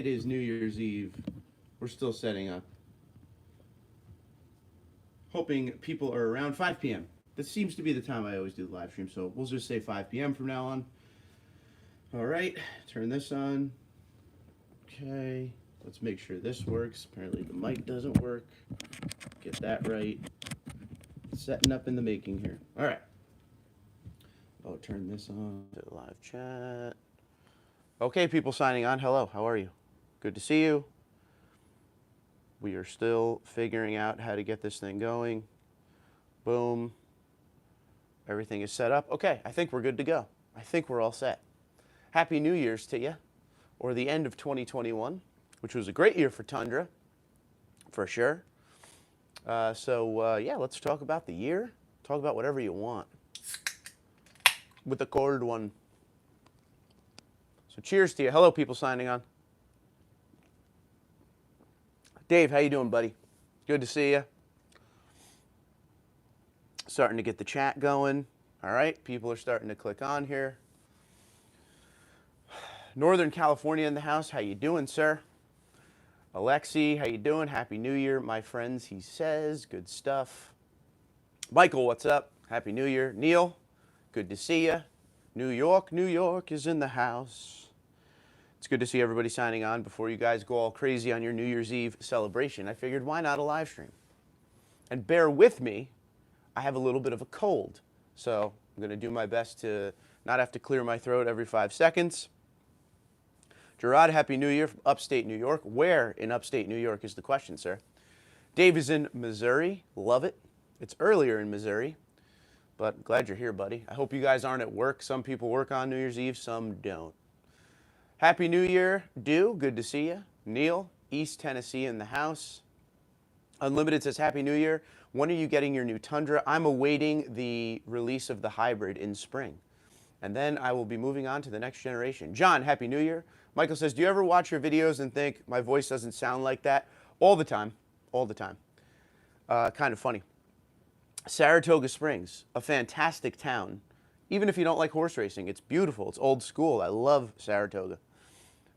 It is New Year's Eve. We're still setting up. Hoping people are around 5 p.m. This seems to be the time I always do the live stream, so we'll just say 5 p.m. from now on. All right, turn this on. Okay, let's make sure this works. Apparently the mic doesn't work. Get that right. Setting up in the making here. All right. I'll turn this on to the live chat. Okay, people signing on. Hello, how are you? Good to see you. We are still figuring out how to get this thing going. Boom. Everything is set up. Okay, I think we're good to go. I think we're all set. Happy New Year's to you, or the end of 2021, which was a great year for Tundra, for sure. Yeah, let's talk about the year. Talk about whatever you want. With the cold one. So cheers to you. Hello, people signing on. Dave, how you doing, buddy? Good to see you. Starting to get the chat going. All right, people are starting to click on here. Northern California in the house. How you doing, sir? Alexi, how you doing? Happy New Year, my friends, he says. Good stuff. Michael, what's up? Happy New Year. Neil, good to see you. New York is in the house. It's good to see everybody signing on. Before you guys go all crazy on your New Year's Eve celebration, I figured why not a live stream? And bear with me, I have a little bit of a cold. So I'm going to do my best to not have to clear my throat every 5 seconds. Gerard, Happy New Year from upstate New York. Where in upstate New York is the question, sir? Dave is in Missouri. Love it. It's earlier in Missouri, but glad you're here, buddy. I hope you guys aren't at work. Some people work on New Year's Eve, some don't. Happy New Year, Dew. Good to see you. Neil, East Tennessee in the house. Unlimited says, Happy New Year. When are you getting your new Tundra? I'm awaiting the release of the hybrid in spring. And then I will be moving on to the next generation. John, Happy New Year. Michael says, do you ever watch your videos and think my voice doesn't sound like that? All the time. All the time. Kind of funny. Saratoga Springs, a fantastic town. Even if you don't like horse racing, it's beautiful. It's old school. I love Saratoga.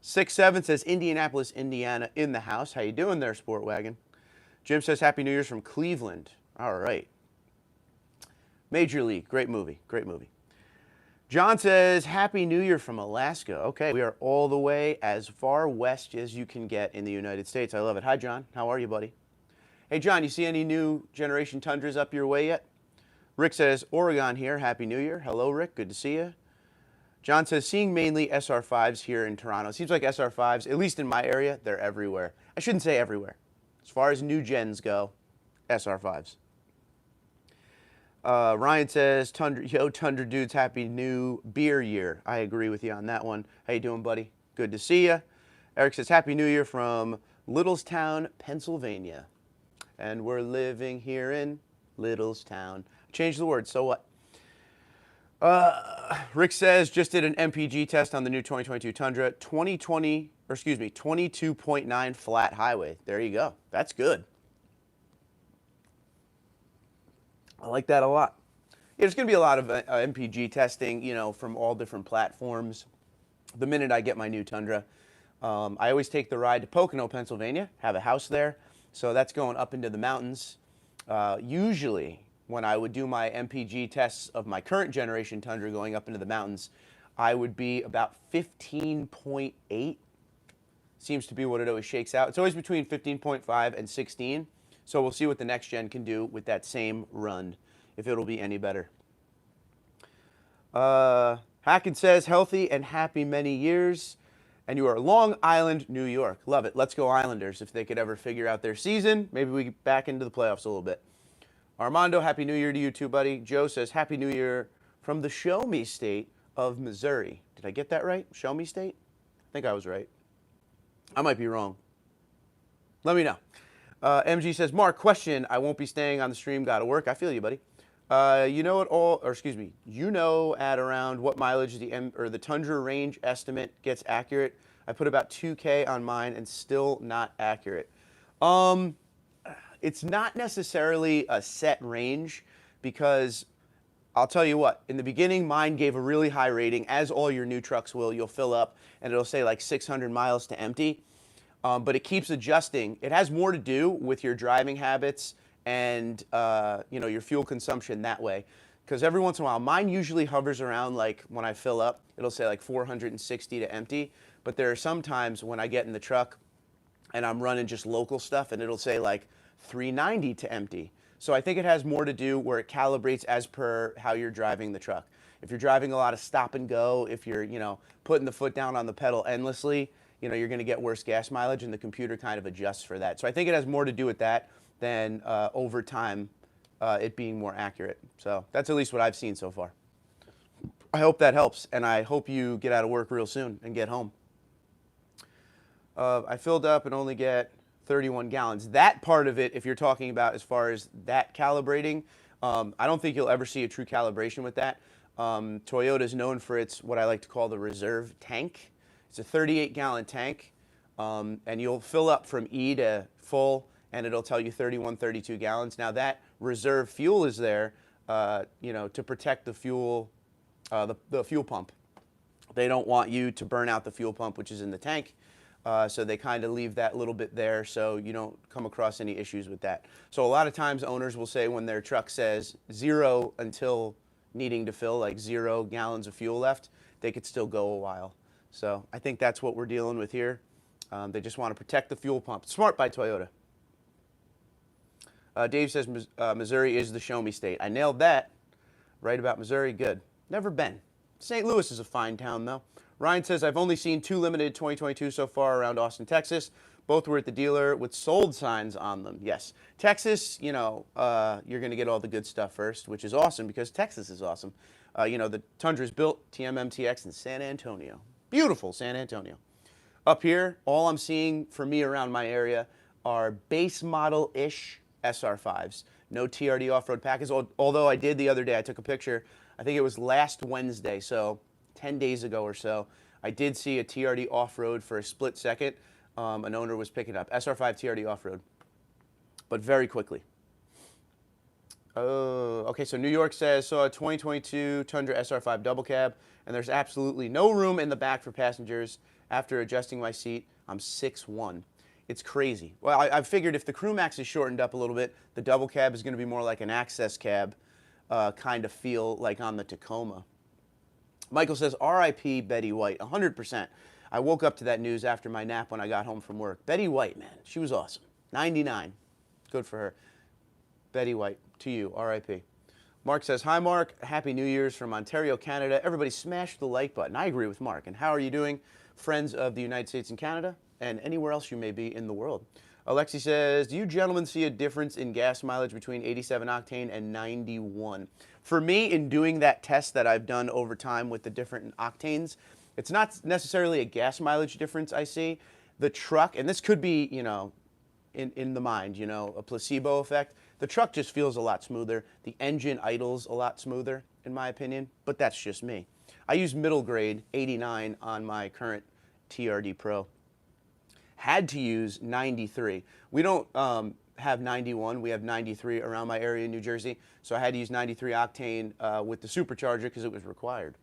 6-7 says Indianapolis, Indiana in the house. How you doing there, Sport Wagon? Jim says Happy New Year's from Cleveland. All right. Major League. Great movie. Great movie. John says Happy New Year from Alaska. Okay, we are all the way as far west as you can get in the United States. I love it. Hi, John. How are you, buddy? Hey, John, you see any new generation Tundras up your way yet? Rick says Oregon here. Happy New Year. Hello, Rick. Good to see you. John says, seeing mainly SR5s here in Toronto. It seems like SR5s, at least in my area, they're everywhere. I shouldn't say everywhere. As far as new gens go, SR5s. Ryan says, Tundra dudes, happy new beer year. I agree with you on that one. How you doing, buddy? Good to see you. Eric says, Happy New Year from Littlestown, Pennsylvania. And we're living here in Littlestown. Change the word, so what? Rick says, just did an MPG test on the new 2022 Tundra, 22.9 flat highway. There you go. That's good. I like that a lot. Yeah, there's going to be a lot of MPG testing, you know, from all different platforms. The minute I get my new Tundra, I always take the ride to Pocono, Pennsylvania, have a house there. So that's going up into the mountains. Usually, when I would do my MPG tests of my current generation Tundra going up into the mountains, I would be about 15.8. Seems to be what it always shakes out. It's always between 15.5 and 16. So we'll see what the next gen can do with that same run, if it'll be any better. Hacken says, healthy and happy many years. And you are Long Island, New York. Love it. Let's go Islanders. If they could ever figure out their season, maybe we get back into the playoffs a little bit. Armando, Happy New Year to you too, buddy. Joe says, Happy New Year from the Show Me State of Missouri. Did I get that right? Show Me State? I think I was right. I might be wrong. Let me know. MG says, Mark, question. I won't be staying on the stream. Got to work. I feel you, buddy. You know at around what mileage the Tundra range estimate gets accurate? I put about 2K on mine and still not accurate. It's not necessarily a set range because I'll tell you what, in the beginning, mine gave a really high rating, as all your new trucks will. You'll fill up and it'll say like 600 miles to empty. but it keeps adjusting. It has more to do with your driving habits and your fuel consumption that way. Because every once in a while, mine usually hovers around, like when I fill up, it'll say like 460 to empty. But there are some times when I get in the truck and I'm running just local stuff and it'll say like 390 to empty. So I think it has more to do where it calibrates as per how you're driving the truck. If you're driving a lot of stop and go, if you're, putting the foot down on the pedal endlessly, you're going to get worse gas mileage, and the computer kind of adjusts for that. So I think it has more to do with that than over time it being more accurate. So that's at least what I've seen so far. I hope that helps, and I hope you get out of work real soon and get home. I filled up and only get 31 gallons. That part of it, if you're talking about as far as that calibrating, I don't think you'll ever see a true calibration with that. Toyota is known for its, what I like to call the reserve tank. It's a 38-gallon tank, and you'll fill up from E to full, and it'll tell you 31, 32 gallons. Now that reserve fuel is there, to protect the fuel, the fuel pump. They don't want you to burn out the fuel pump, which is in the tank. So they kind of leave that little bit there so you don't come across any issues with that. So a lot of times owners will say when their truck says 0 until needing to fill, like 0 gallons of fuel left, they could still go a while. So I think that's what we're dealing with here. They just want to protect the fuel pump. Smart by Toyota. Dave says Missouri is the show me state. I nailed that. Right about Missouri, good. Never been. St. Louis is a fine town though. Ryan says, I've only seen 2 limited 2022 so far around Austin, Texas. Both were at the dealer with sold signs on them. Yes. Texas, you're going to get all the good stuff first, which is awesome because Texas is awesome. The Tundra's built TMMTX in San Antonio. Beautiful San Antonio. Up here, all I'm seeing for me around my area are base model-ish SR5s. No TRD off-road package, although I did the other day. I took a picture. I think it was last Wednesday, so 10 days ago or so, I did see a TRD off-road for a split second. An owner was picking up SR5 TRD off-road, but very quickly. Oh, okay, so New York says, saw a 2022 Tundra SR5 double cab, and there's absolutely no room in the back for passengers. After adjusting my seat, I'm 6'1". It's crazy. Well, I figured if the crew max is shortened up a little bit, the double cab is going to be more like an access cab kind of feel like on the Tacoma. Michael says, R.I.P. Betty White, 100%. I woke up to that news after my nap when I got home from work. Betty White, man, she was awesome. 99. Good for her. Betty White, to you, R.I.P. Mark says, hi, Mark. Happy New Year's from Ontario, Canada. Everybody smash the like button. I agree with Mark. And how are you doing, friends of the United States and Canada and anywhere else you may be in the world? Alexi says, do you gentlemen see a difference in gas mileage between 87 octane and 91? For me, in doing that test that I've done over time with the different octanes, it's not necessarily a gas mileage difference I see. The truck, and this could be, in the mind, a placebo effect. The truck just feels a lot smoother. The engine idles a lot smoother, in my opinion, but that's just me. I use middle grade 89 on my current TRD Pro. Had to use 93. We don't have 91. We have 93 around my area in New Jersey. So I had to use 93 octane with the Supercharger because it was required.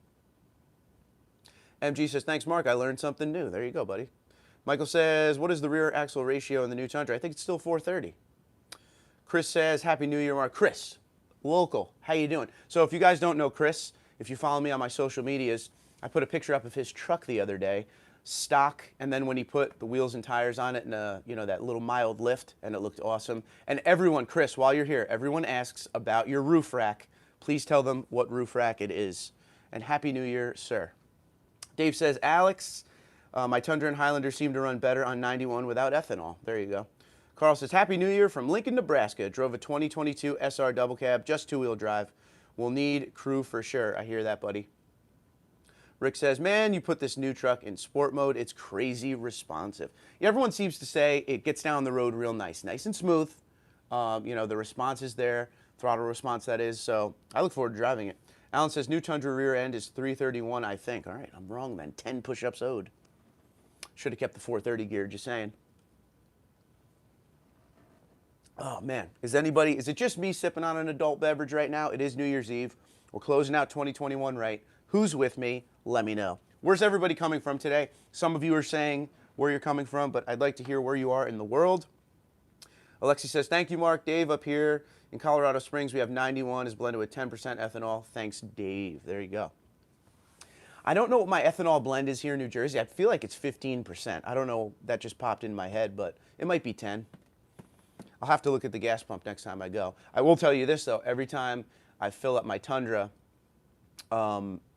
MG says, thanks, Mark. I learned something new. There you go, buddy. Michael says, what is the rear axle ratio in the new Tundra? I think it's still 430. Chris says, Happy New Year, Mark. Chris, local. How you doing? So if you guys don't know Chris, if you follow me on my social medias, I put a picture up of his truck the other day. Stock, and then when he put the wheels and tires on it and that little mild lift, and it looked awesome. And everyone, Chris, while you're here, everyone asks about your roof rack. Please tell them what roof rack it is. And Happy New Year, sir. Dave says, Alex, my Tundra and Highlander seem to run better on 91 without ethanol. There you go. Carl says, Happy New Year from Lincoln, Nebraska. Drove a 2022 SR double cab, just 2-wheel drive. We'll need crew for sure. I hear that, buddy. Rick says, man, you put this new truck in sport mode. It's crazy responsive. Everyone seems to say it gets down the road real nice and smooth. The response is there, throttle response that is. So I look forward to driving it. Alan says, new Tundra rear end is 331, I think. All right, I'm wrong then. 10 push-ups owed. Should have kept the 430 gear, just saying. Oh, man. Is it just me sipping on an adult beverage right now? It is New Year's Eve. We're closing out 2021 right. Who's with me? Let me know. Where's everybody coming from today? Some of you are saying where you're coming from, but I'd like to hear where you are in the world. Alexi says, thank you, Mark. Dave up here in Colorado Springs, we have 91, is blended with 10% ethanol. Thanks, Dave. There you go. I don't know what my ethanol blend is here in New Jersey. I feel like it's 15%. I don't know. That just popped in my head, but it might be 10. I'll have to look at the gas pump next time I go. I will tell you this, though. Every time I fill up my Tundra,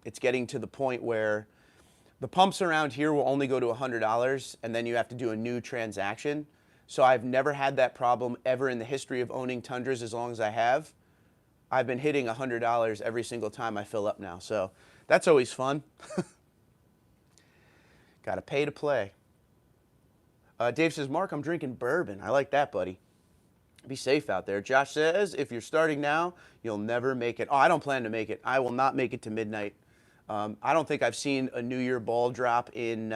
it's getting to the point where the pumps around here will only go to $100, and then you have to do a new transaction. So I've never had that problem ever in the history of owning Tundras as long as I have. I've been hitting $100 every single time I fill up now. So that's always fun. Got to pay to play. Dave says, Mark, I'm drinking bourbon. I like that, buddy. Be safe out there. Josh says, if you're starting now, you'll never make it. Oh, I don't plan to make it. I will not make it to midnight. I don't think I've seen a New Year ball drop in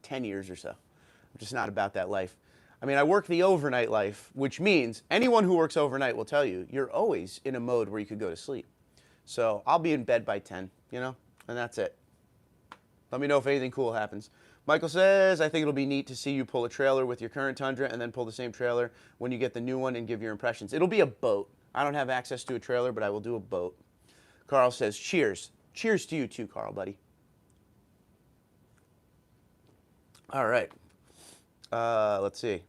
10 years or so. I'm just not about that life. I mean, I work the overnight life, which means anyone who works overnight will tell you, you're always in a mode where you could go to sleep. So I'll be in bed by 10, you know, and that's it. Let me know if anything cool happens. Michael says, I think it'll be neat to see you pull a trailer with your current Tundra and then pull the same trailer when you get the new one and give your impressions. It'll be a boat. I don't have access to a trailer, but I will do a boat. Carl says, cheers. Cheers to you too, Carl, buddy. All right. Let's see.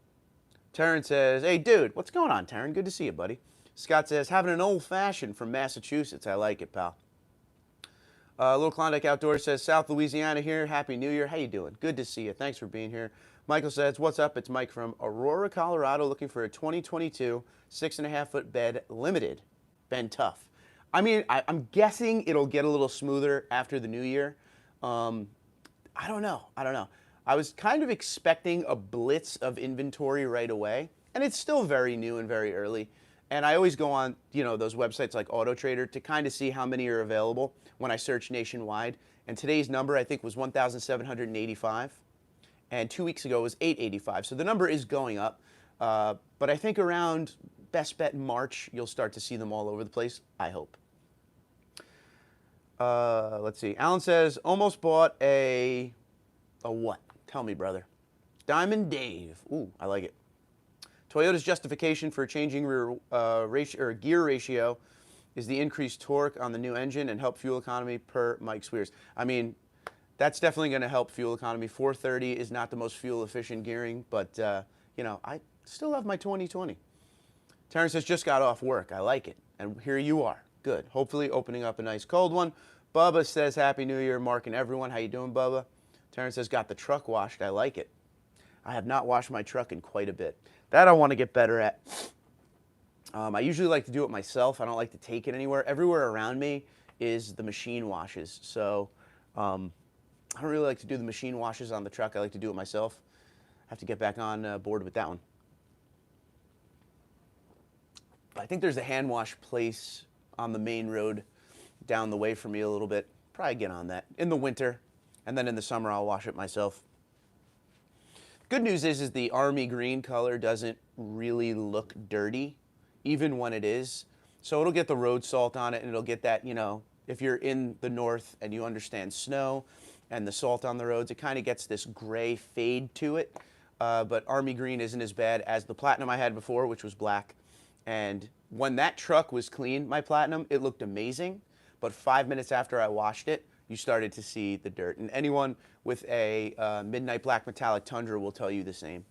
Taryn says, hey, dude, what's going on, Taryn? Good to see you, buddy. Scott says, having an old-fashioned from Massachusetts. I like it, pal. Little Klondike Outdoors says, South Louisiana here. Happy New Year. How you doing? Good to see you. Thanks for being here. Michael says, what's up? It's Mike from Aurora, Colorado, looking for a 2022 6.5-foot bed limited. Been tough. I mean, I'm guessing it'll get a little smoother after the new year. I don't know. I was kind of expecting a blitz of inventory right away, and it's still very new and very early. And I always go on, you know, those websites like AutoTrader to kind of see how many are available when I search nationwide. And today's number, I think, was 1,785. And 2 weeks ago it was 885. So the number is going up. But I think around best bet March, you'll start to see them all over the place, I hope. Let's see. Alan says, almost bought a what? Tell me, brother. Diamond Dave. Ooh, I like it. Toyota's justification for changing gear ratio is the increased torque on the new engine and help fuel economy per Mike Swears. I mean, that's definitely going to help fuel economy. 430 is not the most fuel efficient gearing, but you know, I still love my 2020. Terrence says, just got off work. I like it. And here you are. Good. Hopefully opening up a nice cold one. Bubba says, Happy New Year, Mark and everyone. How you doing, Bubba? Terrence says, got the truck washed. I like it. I have not washed my truck in quite a bit. That I want to get better at. I usually like to do it myself. I don't like to take it anywhere. Everywhere around me is the machine washes. So I don't really like to do the machine washes on the truck. I like to do it myself. I have to get back on board with that one. I think there's a hand wash place on the main road down the way from me a little bit. Probably get on that in the winter, and then in the summer I'll wash it myself. Good news is the army green color doesn't really look dirty, even when it is. So it'll get the road salt on it, and it'll get that, you know, if you're in the north and you understand snow and the salt on the roads, it kind of gets this gray fade to it. But army green isn't as bad as the platinum I had before, which was black. And when that truck was clean, my platinum, it looked amazing. But 5 minutes after I washed it, you started to see the dirt. And anyone with a midnight black metallic Tundra will tell you the same.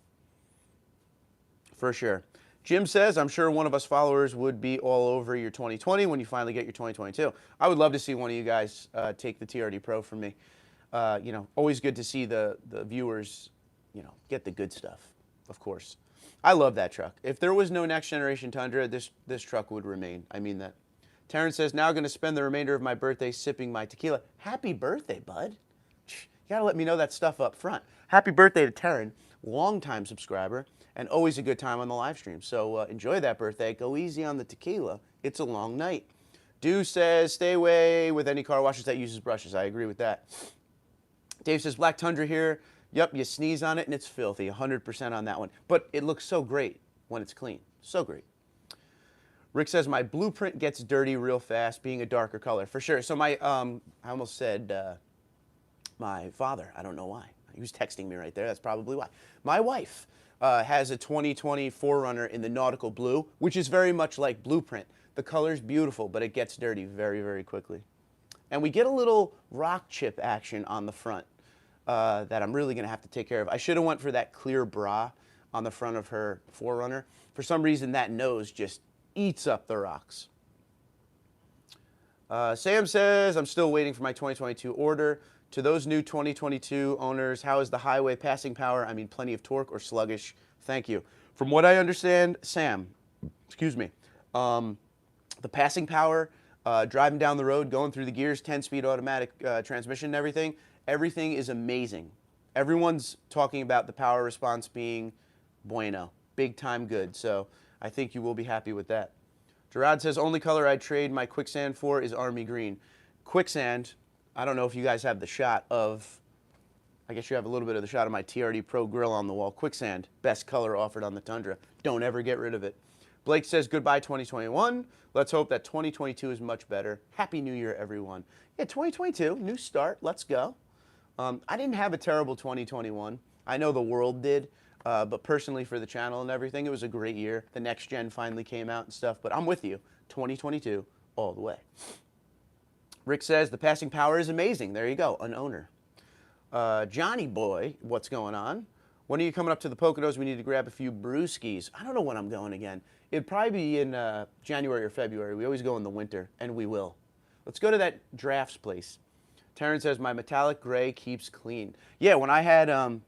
For sure. Jim says, I'm sure one of us followers would be all over your 2020 when you finally get your 2022. I would love to see one of you guys take the TRD Pro from me. You know, always good to see the viewers, you know, get the good stuff, of course. I love that truck. If there was no next generation Tundra, this truck would remain. I mean that. Terrence says, now going to spend the remainder of my birthday sipping my tequila. Happy birthday, bud. You got to let me know that stuff up front. Happy birthday to Taryn, longtime subscriber, and always a good time on the live stream. So enjoy that birthday. Go easy on the tequila. It's a long night. Dew says, stay away with any car washes that uses brushes. I agree with that. Dave says, Black Tundra here. Yep, you sneeze on it and it's filthy. 100% on that one. But it looks so great when it's clean. So great. Rick says, my blueprint gets dirty real fast, being a darker color. For sure. So my, I almost said my father. I don't know why. He was texting me right there. That's probably why. My wife has a 2020 4Runner in the nautical blue, which is very much like Blueprint. The color's beautiful, but it gets dirty very, very quickly. And we get a little rock chip action on the front that I'm really going to have to take care of. I should have went for that clear bra on the front of her 4Runner. For some reason, that nose just eats up the rocks. Sam says, I'm still waiting for my 2022 order. To those new 2022 owners, how is the highway passing power? I mean, plenty of torque or sluggish? Thank you. From what I understand, Sam, excuse me, the passing power, driving down the road, going through the gears, 10-speed automatic transmission and everything is amazing. Everyone's talking about the power response being bueno, big time good. So I think you will be happy with that. Gerard says, only color I'd trade my quicksand for is army green. Quicksand, I don't know if you guys have the shot of, I guess you have a little bit of the shot of my TRD Pro grill on the wall. Quicksand, best color offered on the Tundra. Don't ever get rid of it. Blake says, goodbye 2021. Let's hope that 2022 is much better. Happy New Year, everyone. Yeah, 2022, new start. Let's go. I didn't have a terrible 2021. I know the world did. But personally for the channel and everything, it was a great year. The next gen finally came out and stuff, but I'm with you. 2022 all the way. Rick says, the passing power is amazing. There you go, an owner. Johnny boy, what's going on? When are you coming up to the Poconos? We need to grab a few brewskis. I don't know when I'm going again. It'd probably be in January or February. We always go in the winter, and we will. Let's go to that drafts place. Terrence says, my metallic gray keeps clean. Yeah, when I had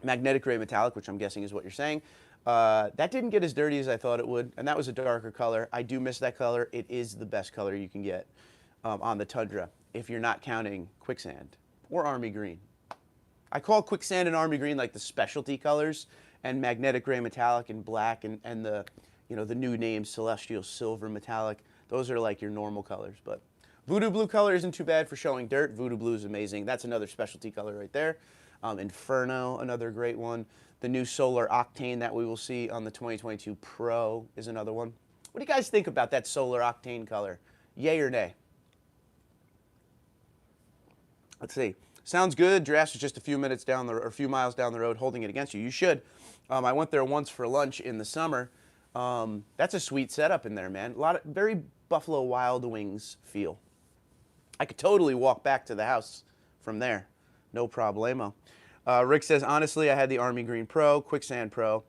magnetic gray metallic, which I'm guessing is what you're saying, that didn't get as dirty as I thought it would, and that was a darker color. I do miss that color. It is the best color you can get on the Tundra, if you're not counting quicksand or army green. I call quicksand and army green like the specialty colors, and magnetic gray metallic and black and the, you know, the new names, celestial silver metallic, those are like your normal colors. But voodoo blue color isn't too bad for showing dirt. Voodoo blue is amazing. That's another specialty color right there. Inferno, another great one. The new solar octane that we will see on the 2022 Pro is another one. What do you guys think about that solar octane color? Yay or nay? Let's see. Sounds good. Drafts is just a few minutes down the, or a few miles down the road, holding it against you. You should. I went there once for lunch in the summer. That's a sweet setup in there, man. A lot of very Buffalo Wild Wings feel. I could totally walk back to the house from there. No problemo. Rick says, honestly, I had the Army Green Pro, Quicksand Pro.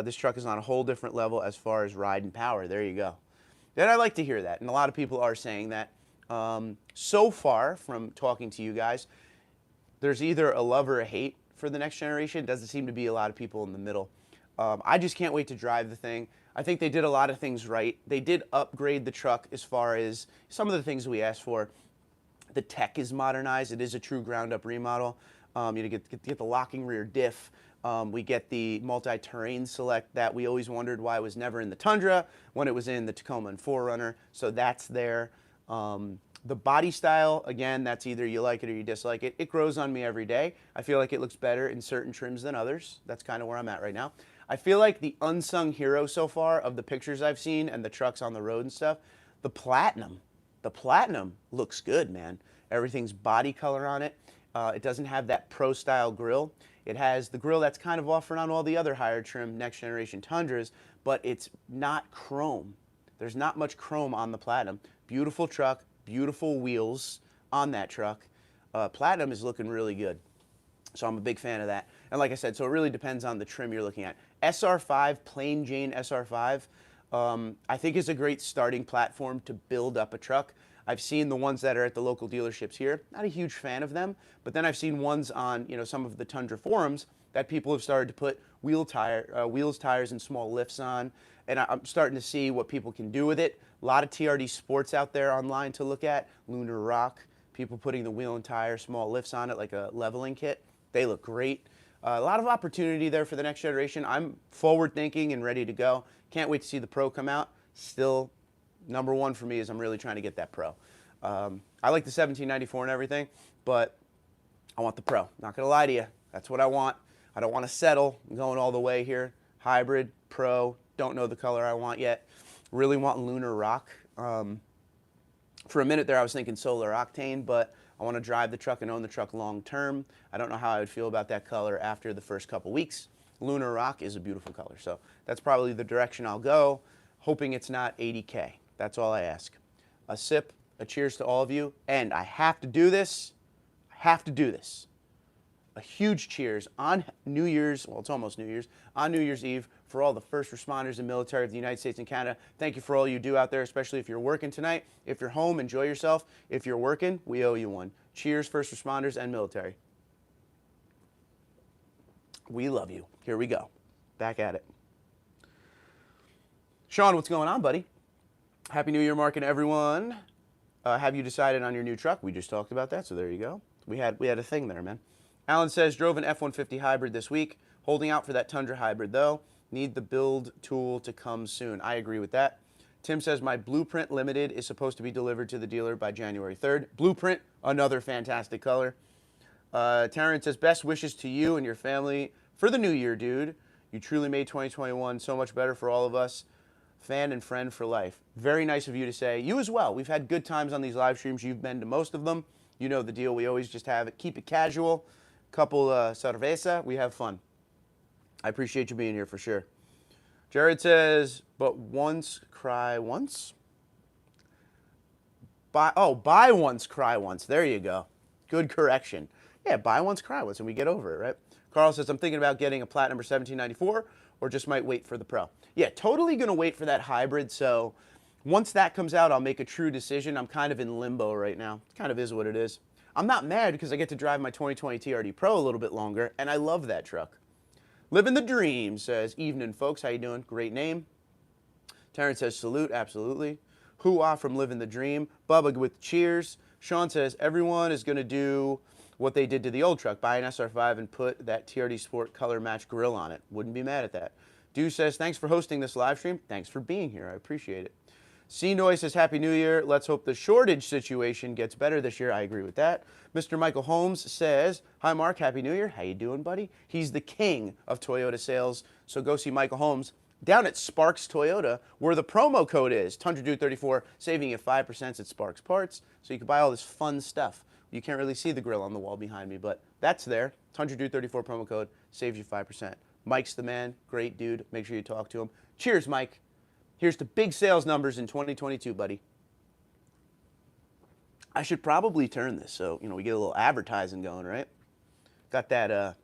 This truck is on a whole different level as far as ride and power. There you go. And I like to hear that, and a lot of people are saying that. So far from talking to you guys, there's either a love or a hate for the next generation. Doesn't seem to be a lot of people in the middle. I just can't wait to drive the thing. I think they did a lot of things right. They did upgrade the truck as far as some of the things we asked for. The tech is modernized. It is a true ground-up remodel. You get the locking rear diff. We get the multi-terrain select that we always wondered why it was never in the Tundra when it was in the Tacoma and 4Runner. So that's there. The body style, again, that's either you like it or you dislike it. It grows on me every day. I feel like it looks better in certain trims than others. That's kind of where I'm at right now. I feel like the unsung hero so far of the pictures I've seen and the trucks on the road and stuff, the Platinum. The Platinum looks good, man. Everything's body color on it. It doesn't have that pro-style grill. It has the grill that's kind of offered on all the other higher trim next generation Tundras, but it's not chrome. There's not much chrome on the Platinum. Beautiful truck, beautiful wheels on that truck. Platinum is looking really good. So I'm a big fan of that. And like I said, so it really depends on the trim you're looking at. SR5, plain Jane SR5, I think is a great starting platform to build up a truck. I've seen the ones that are at the local dealerships here. Not a huge fan of them, but then I've seen ones on, you know, some of the Tundra forums that people have started to put wheels, tires, and small lifts on. And I'm starting to see what people can do with it. A lot of TRD sports out there online to look at. Lunar Rock, people putting the wheel and tire, small lifts on it like a leveling kit. They look great. A lot of opportunity there for the next generation. I'm forward thinking and ready to go. Can't wait to see the Pro come out. Still, number one for me is I'm really trying to get that Pro. I like the 1794 and everything, but I want the Pro. Not gonna lie to you. That's what I want. I don't want to settle. I'm going all the way here. Hybrid, Pro, don't know the color I want yet. Really want Lunar Rock. For a minute there I was thinking Solar Octane, but I want to drive the truck and own the truck long term. I don't know how I would feel about that color after the first couple weeks. Lunar Rock is a beautiful color, so that's probably the direction I'll go, hoping it's not 80K. That's all I ask. A sip, a cheers to all of you, and I have to do this. A huge cheers on New Year's, well, it's almost New Year's, on New Year's Eve for all the first responders and military of the United States and Canada. Thank you for all you do out there, especially if you're working tonight. If you're home, enjoy yourself. If you're working, we owe you one. Cheers, first responders and military. We love you. Here we go. Back at it. Sean, what's going on, buddy? Happy New Year, Mark and everyone. Have you decided on your new truck? We just talked about that, so there you go. We had a thing there, man. Alan says, drove an F-150 hybrid this week. Holding out for that Tundra hybrid, though. Need the build tool to come soon. I agree with that. Tim says, my Blueprint Limited is supposed to be delivered to the dealer by January 3rd. Blueprint, another fantastic color. Taryn says, best wishes to you and your family for the new year, dude. You truly made 2021 so much better for all of us. Fan and friend for life. Very nice of you to say. You as well. We've had good times on these live streams. You've been to most of them. You know the deal. We always just have it. Keep it casual. Couple cerveza. We have fun. I appreciate you being here for sure. Jared says, but once, cry once? Buy once, cry once. There you go. Good correction. Yeah, buy once, cry once, and we get over it, right? Carl says, I'm thinking about getting a Platinum or 1794, or just might wait for the Pro. Yeah, totally going to wait for that hybrid, so once that comes out, I'll make a true decision. I'm kind of in limbo right now. It kind of is what it is. I'm not mad because I get to drive my 2020 TRD Pro a little bit longer, and I love that truck. Living the dream, says, evening, folks. How you doing? Great name. Terrence says, salute, absolutely. Hoo-ah from Living the Dream. Bubba with cheers. Sean says, everyone is going to do what they did to the old truck. Buy an SR5 and put that TRD Sport color match grill on it. Wouldn't be mad at that. Dew says, thanks for hosting this live stream. Thanks for being here. I appreciate it. C-Noise says, Happy New Year. Let's hope the shortage situation gets better this year. I agree with that. Mr. Michael Holmes says, hi, Mark. Happy New Year. How you doing, buddy? He's the king of Toyota sales, so go see Michael Holmes down at Sparks Toyota, where the promo code is TundraDude34, saving you 5% at Sparks Parts, so you can buy all this fun stuff. You can't really see the grill on the wall behind me, but that's there. TundraDude34 promo code saves you 5%. Mike's the man. Great dude. Make sure you talk to him. Cheers, Mike. Here's the big sales numbers in 2022, buddy. I should probably turn this so, we get a little advertising going, right? Got that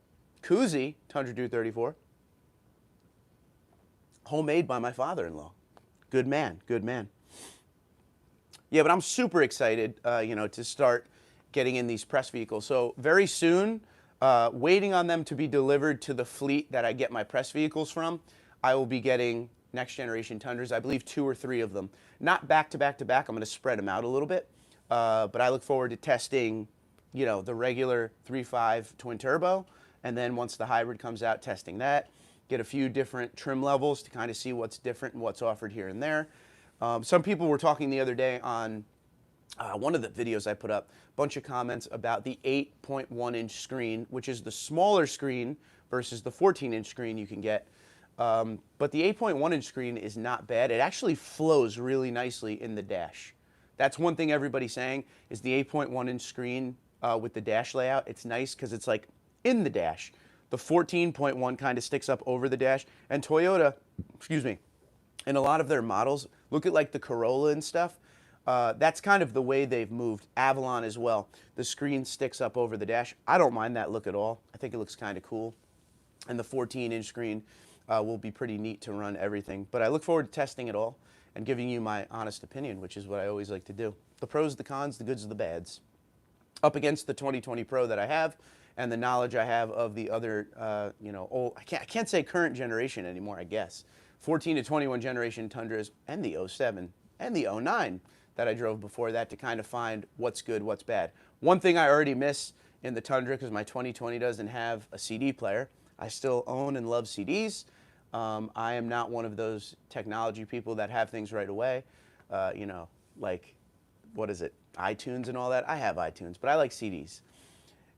koozie, TundraDude34. Homemade by my father-in-law. Good man, good man. Yeah, but I'm super excited, to start getting in these press vehicles. So very soon, waiting on them to be delivered to the fleet that I get my press vehicles from, I will be getting next generation Tundras, I believe 2 or 3 of them. Not back to back to back, I'm going to spread them out a little bit. But I look forward to testing, the regular 3.5 twin turbo. And then once the hybrid comes out, testing that. Get a few different trim levels to kind of see what's different and what's offered here and there. Some people were talking the other day on one of the videos I put up, a bunch of comments about the 8.1-inch screen, which is the smaller screen versus the 14-inch screen you can get. But the 8.1-inch screen is not bad. It actually flows really nicely in the dash. That's one thing everybody's saying is the 8.1-inch screen with the dash layout. It's nice because it's like in the dash. The 14.1 kind of sticks up over the dash. And Toyota, in a lot of their models, look at like the Corolla and stuff. That's kind of the way they've moved. Avalon as well. The screen sticks up over the dash. I don't mind that look at all. I think it looks kind of cool. And the 14-inch screen will be pretty neat to run everything. But I look forward to testing it all and giving you my honest opinion, which is what I always like to do. The pros, the cons, the goods, and the bads. Up against the 2020 Pro that I have and the knowledge I have of the other, old, I can't say current generation anymore, I guess. 14 to 21 generation Tundras and the 07 and the 09 that I drove before that to kind of find what's good, what's bad. One thing I already miss in the Tundra, because my 2020 doesn't have a CD player, I still own and love CDs. I am not one of those technology people that have things right away. Like, what is it, iTunes and all that? I have iTunes, but I like CDs.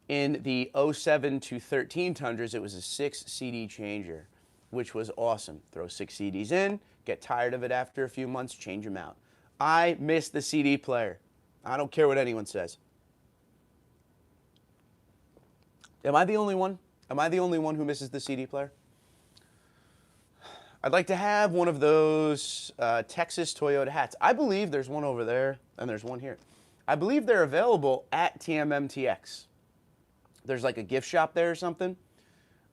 In the 07 to 13 Tundras, it was a 6 CD changer, which was awesome. Throw 6 CDs in, get tired of it after a few months, change them out. I miss the CD player. I don't care what anyone says. Am I the only one? Am I the only one who misses the CD player? I'd like to have one of those Texas Toyota hats. I believe there's one over there, and there's one here. I believe they're available at TMMTX. There's like a gift shop there or something.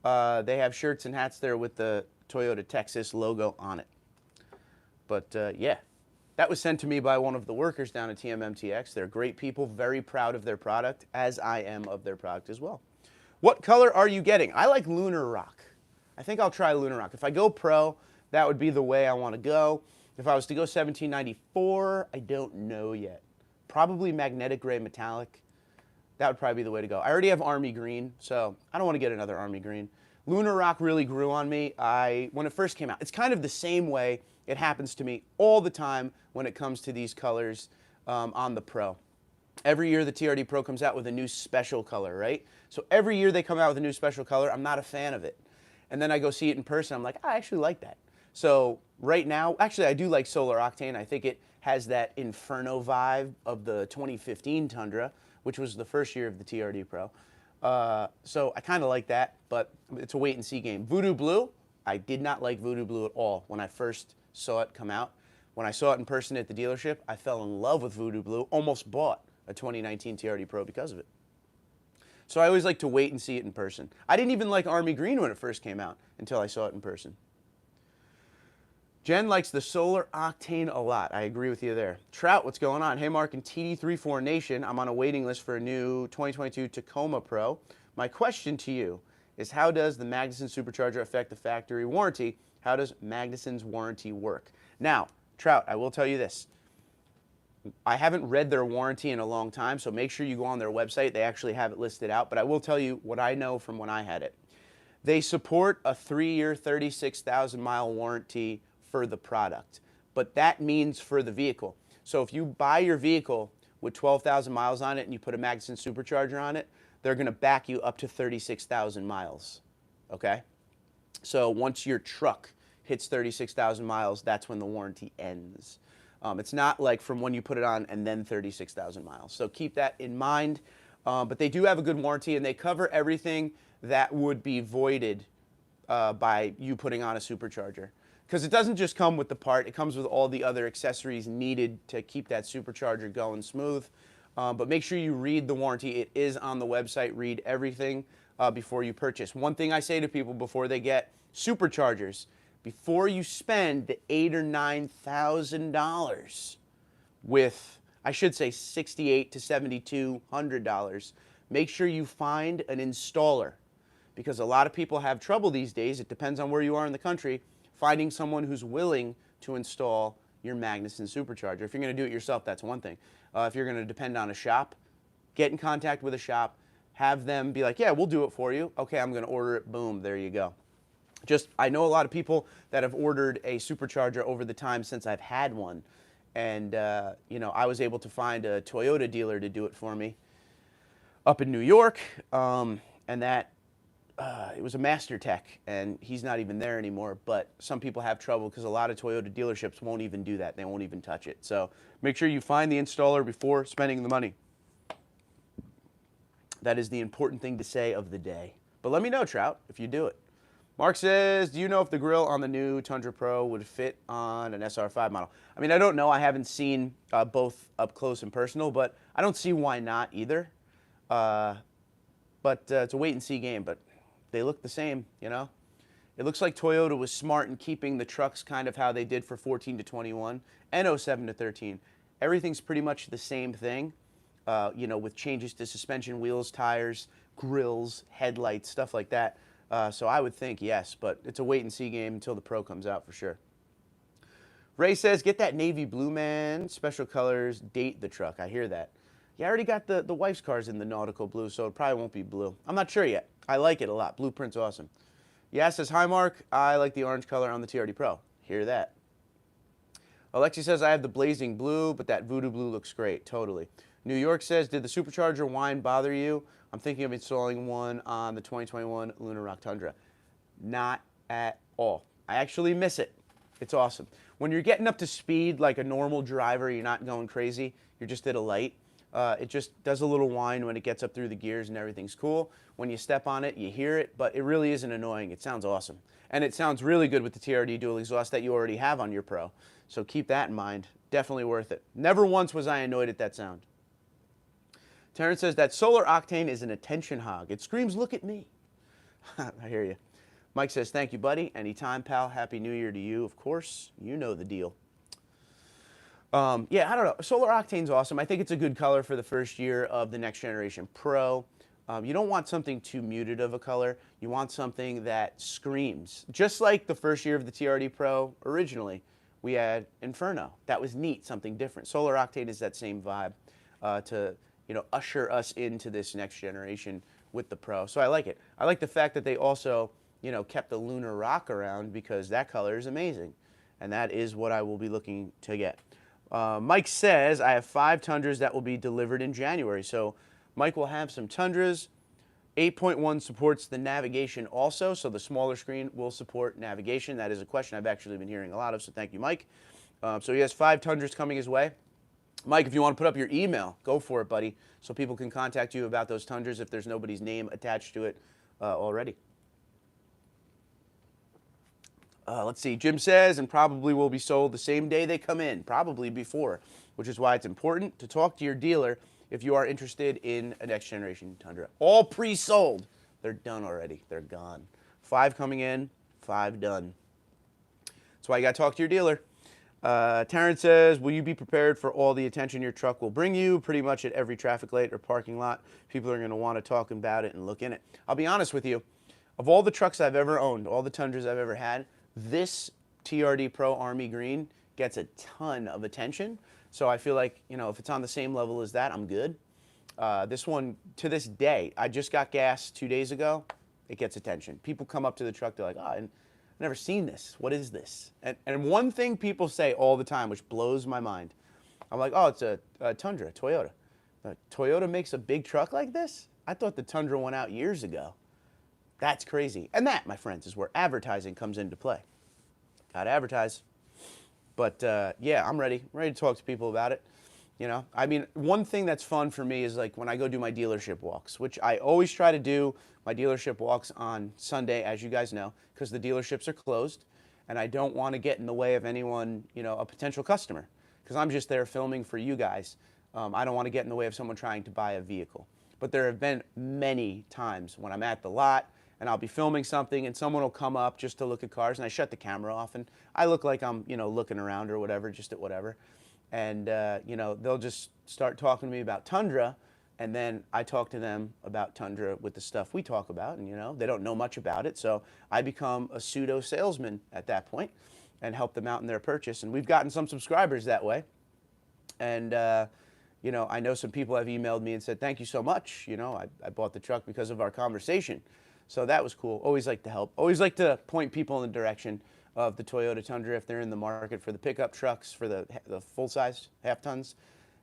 They have shirts and hats there with the Toyota Texas logo on it. But yeah, that was sent to me by one of the workers down at TMMTX. They're great people, very proud of their product, as I am of their product as well. What color are you getting? I like Lunar Rock. I think I'll try Lunar Rock. If I go pro, that would be the way I want to go. If I was to go 1794, I don't know yet. Probably Magnetic Gray Metallic. That would probably be the way to go. I already have Army Green, so I don't want to get another Army Green. Lunar Rock really grew on me when it first came out. It's kind of the same way it happens to me all the time when it comes to these colors on the Pro. Every year the TRD Pro comes out with a new special color, right? So every year they come out with a new special color, I'm not a fan of it. And then I go see it in person, I'm like, I actually like that. So right now, actually I do like Solar Octane. I think it has that Inferno vibe of the 2015 Tundra, which was the first year of the TRD Pro. So I kind of like that, but it's a wait and see game. Voodoo Blue, I did not like Voodoo Blue at all when I first saw it come out. When I saw it in person at the dealership, I fell in love with Voodoo Blue, almost bought a 2019 TRD Pro because of it. So I always like to wait and see it in person. I didn't even like Army Green when it first came out until I saw it in person. Jen likes the Solar Octane a lot. I agree with you there. Trout, what's going on? Hey, Mark and TD34 Nation. I'm on a waiting list for a new 2022 Tacoma Pro. My question to you is, how does the Magnuson Supercharger affect the factory warranty? How does Magnuson's warranty work? Now, Trout, I will tell you this. I haven't read their warranty in a long time, so make sure you go on their website. They actually have it listed out, but I will tell you what I know from when I had it. They support a 3-year, 36,000-mile warranty for the product, but that means for the vehicle. So if you buy your vehicle with 12,000 miles on it and you put a Magnuson Supercharger on it, they're going to back you up to 36,000 miles, okay? So once your truck hits 36,000 miles, that's when the warranty ends. It's not like from when you put it on and then 36,000 miles. So keep that in mind. But they do have a good warranty, and they cover everything that would be voided by you putting on a supercharger. Because it doesn't just come with the part, it comes with all the other accessories needed to keep that supercharger going smooth. But make sure you read the warranty. It is on the website. Read everything before you purchase. One thing I say to people before they get superchargers, before you spend the $8,000 or $9,000 with, I should say, $6,800 to $7,200, make sure you find an installer, because a lot of people have trouble these days. It depends on where you are in the country, finding someone who's willing to install your Magnuson Supercharger. If you're going to do it yourself, that's one thing. If you're going to depend on a shop, get in contact with a shop, have them be like, yeah, we'll do it for you. Okay, I'm going to order it. Boom, there you go. I know a lot of people that have ordered a supercharger over the time since I've had one, and you know, I was able to find a Toyota dealer to do it for me up in New York, and that it was a Master Tech, and he's not even there anymore. But some people have trouble because a lot of Toyota dealerships won't even do that; they won't even touch it. So make sure you find the installer before spending the money. That is the important thing to say of the day. But let me know, Trout, if you do it. Mark says, do you know if the grille on the new Tundra Pro would fit on an SR5 model? I mean, I don't know. I haven't seen both up close and personal, but I don't see why not either. But it's a wait-and-see game, but they look the same, you know? It looks like Toyota was smart in keeping the trucks kind of how they did for 14 to 21 and 07 to 13. Everything's pretty much the same thing, you know, with changes to suspension, wheels, tires, grills, headlights, stuff like that. So I would think yes, but it's a wait-and-see game until the Pro comes out for sure. Ray says, get that navy blue, man. Special colors, date the truck. I hear that. Yeah, I already got the wife's cars in the nautical blue, so it probably won't be blue. I'm not sure yet. I like it a lot. Blueprint's awesome. Yeah, says, hi, Mark. I like the orange color on the TRD Pro. Hear that. Alexi says, I have the blazing blue, but that voodoo blue looks great. Totally. New York says, did the supercharger whine bother you? I'm thinking of installing one on the 2021 Lunar Rock Tundra. Not at all. I actually miss it. It's awesome. When you're getting up to speed like a normal driver, you're not going crazy, you're just at a light, It just does a little whine when it gets up through the gears and everything's cool. When you step on it, you hear it, but it really isn't annoying. It sounds awesome. And it sounds really good with the TRD dual exhaust that you already have on your Pro. So keep that in mind. Definitely worth it. Never once was I annoyed at that sound. Terrence says that Solar Octane is an attention hog. It screams, look at me. I hear you. Mike says, thank you, buddy. Anytime, pal. Happy New Year to you, of course. You know the deal. Yeah, I don't know. Solar Octane's awesome. I think it's a good color for the first year of the next generation Pro. You don't want something too muted of a color. You want something that screams. Just like the first year of the TRD Pro originally, we had Inferno. That was neat, something different. Solar Octane is that same vibe to usher us into this next generation with the Pro. So I like it. I like the fact that they also kept the Lunar Rock around because that color is amazing. And that is what I will be looking to get. Mike says, I have 5 Tundras that will be delivered in January. So Mike will have some Tundras. 8.1 supports the navigation also, so the smaller screen will support navigation. That is a question I've actually been hearing a lot of, so thank you, Mike. So he has 5 Tundras coming his way. Mike, if you want to put up your email, go for it, buddy, so people can contact you about those Tundras if there's nobody's name attached to it already. Let's see. Jim says, and probably will be sold the same day they come in, probably before, which is why it's important to talk to your dealer if you are interested in a next generation Tundra. All pre-sold. They're done already. They're gone. 5 coming in, 5 done. That's why you got to talk to your dealer. Terrence says, will you be prepared for all the attention your truck will bring you? Pretty much at every traffic light or parking lot, people are going to want to talk about it and look in it. I'll be honest with you. Of all the trucks I've ever owned, all the Tundras I've ever had, this TRD Pro Army Green gets a ton of attention. So I feel like, if it's on the same level as that, I'm good. This one, to this day, I just got gas 2 days ago. It gets attention. People come up to the truck, they're like, oh, I've never seen this. What is this? And one thing people say all the time, which blows my mind, I'm like, oh, it's a Tundra, Toyota. Toyota makes a big truck like this? I thought the Tundra went out years ago. That's crazy. And that, my friends, is where advertising comes into play. Got to advertise. But yeah, I'm ready. I'm ready to talk to people about it. I mean, one thing that's fun for me is like when I go do my dealership walks, which I always try to do my dealership walks on Sunday, as you guys know, because the dealerships are closed. And I don't want to get in the way of anyone, a potential customer, because I'm just there filming for you guys. I don't want to get in the way of someone trying to buy a vehicle. But there have been many times when I'm at the lot, and I'll be filming something and someone will come up just to look at cars, and I shut the camera off and I look like I'm, looking around or whatever, just at whatever. And, they'll just start talking to me about Tundra, and then I talk to them about Tundra with the stuff we talk about, and, they don't know much about it. So I become a pseudo salesman at that point and help them out in their purchase. And we've gotten some subscribers that way. And, I know some people have emailed me and said, thank you so much. I bought the truck because of our conversation. So that was cool. Always like to help. Always like to point people in the direction of the Toyota Tundra if they're in the market for the pickup trucks, for the full-size half-tons.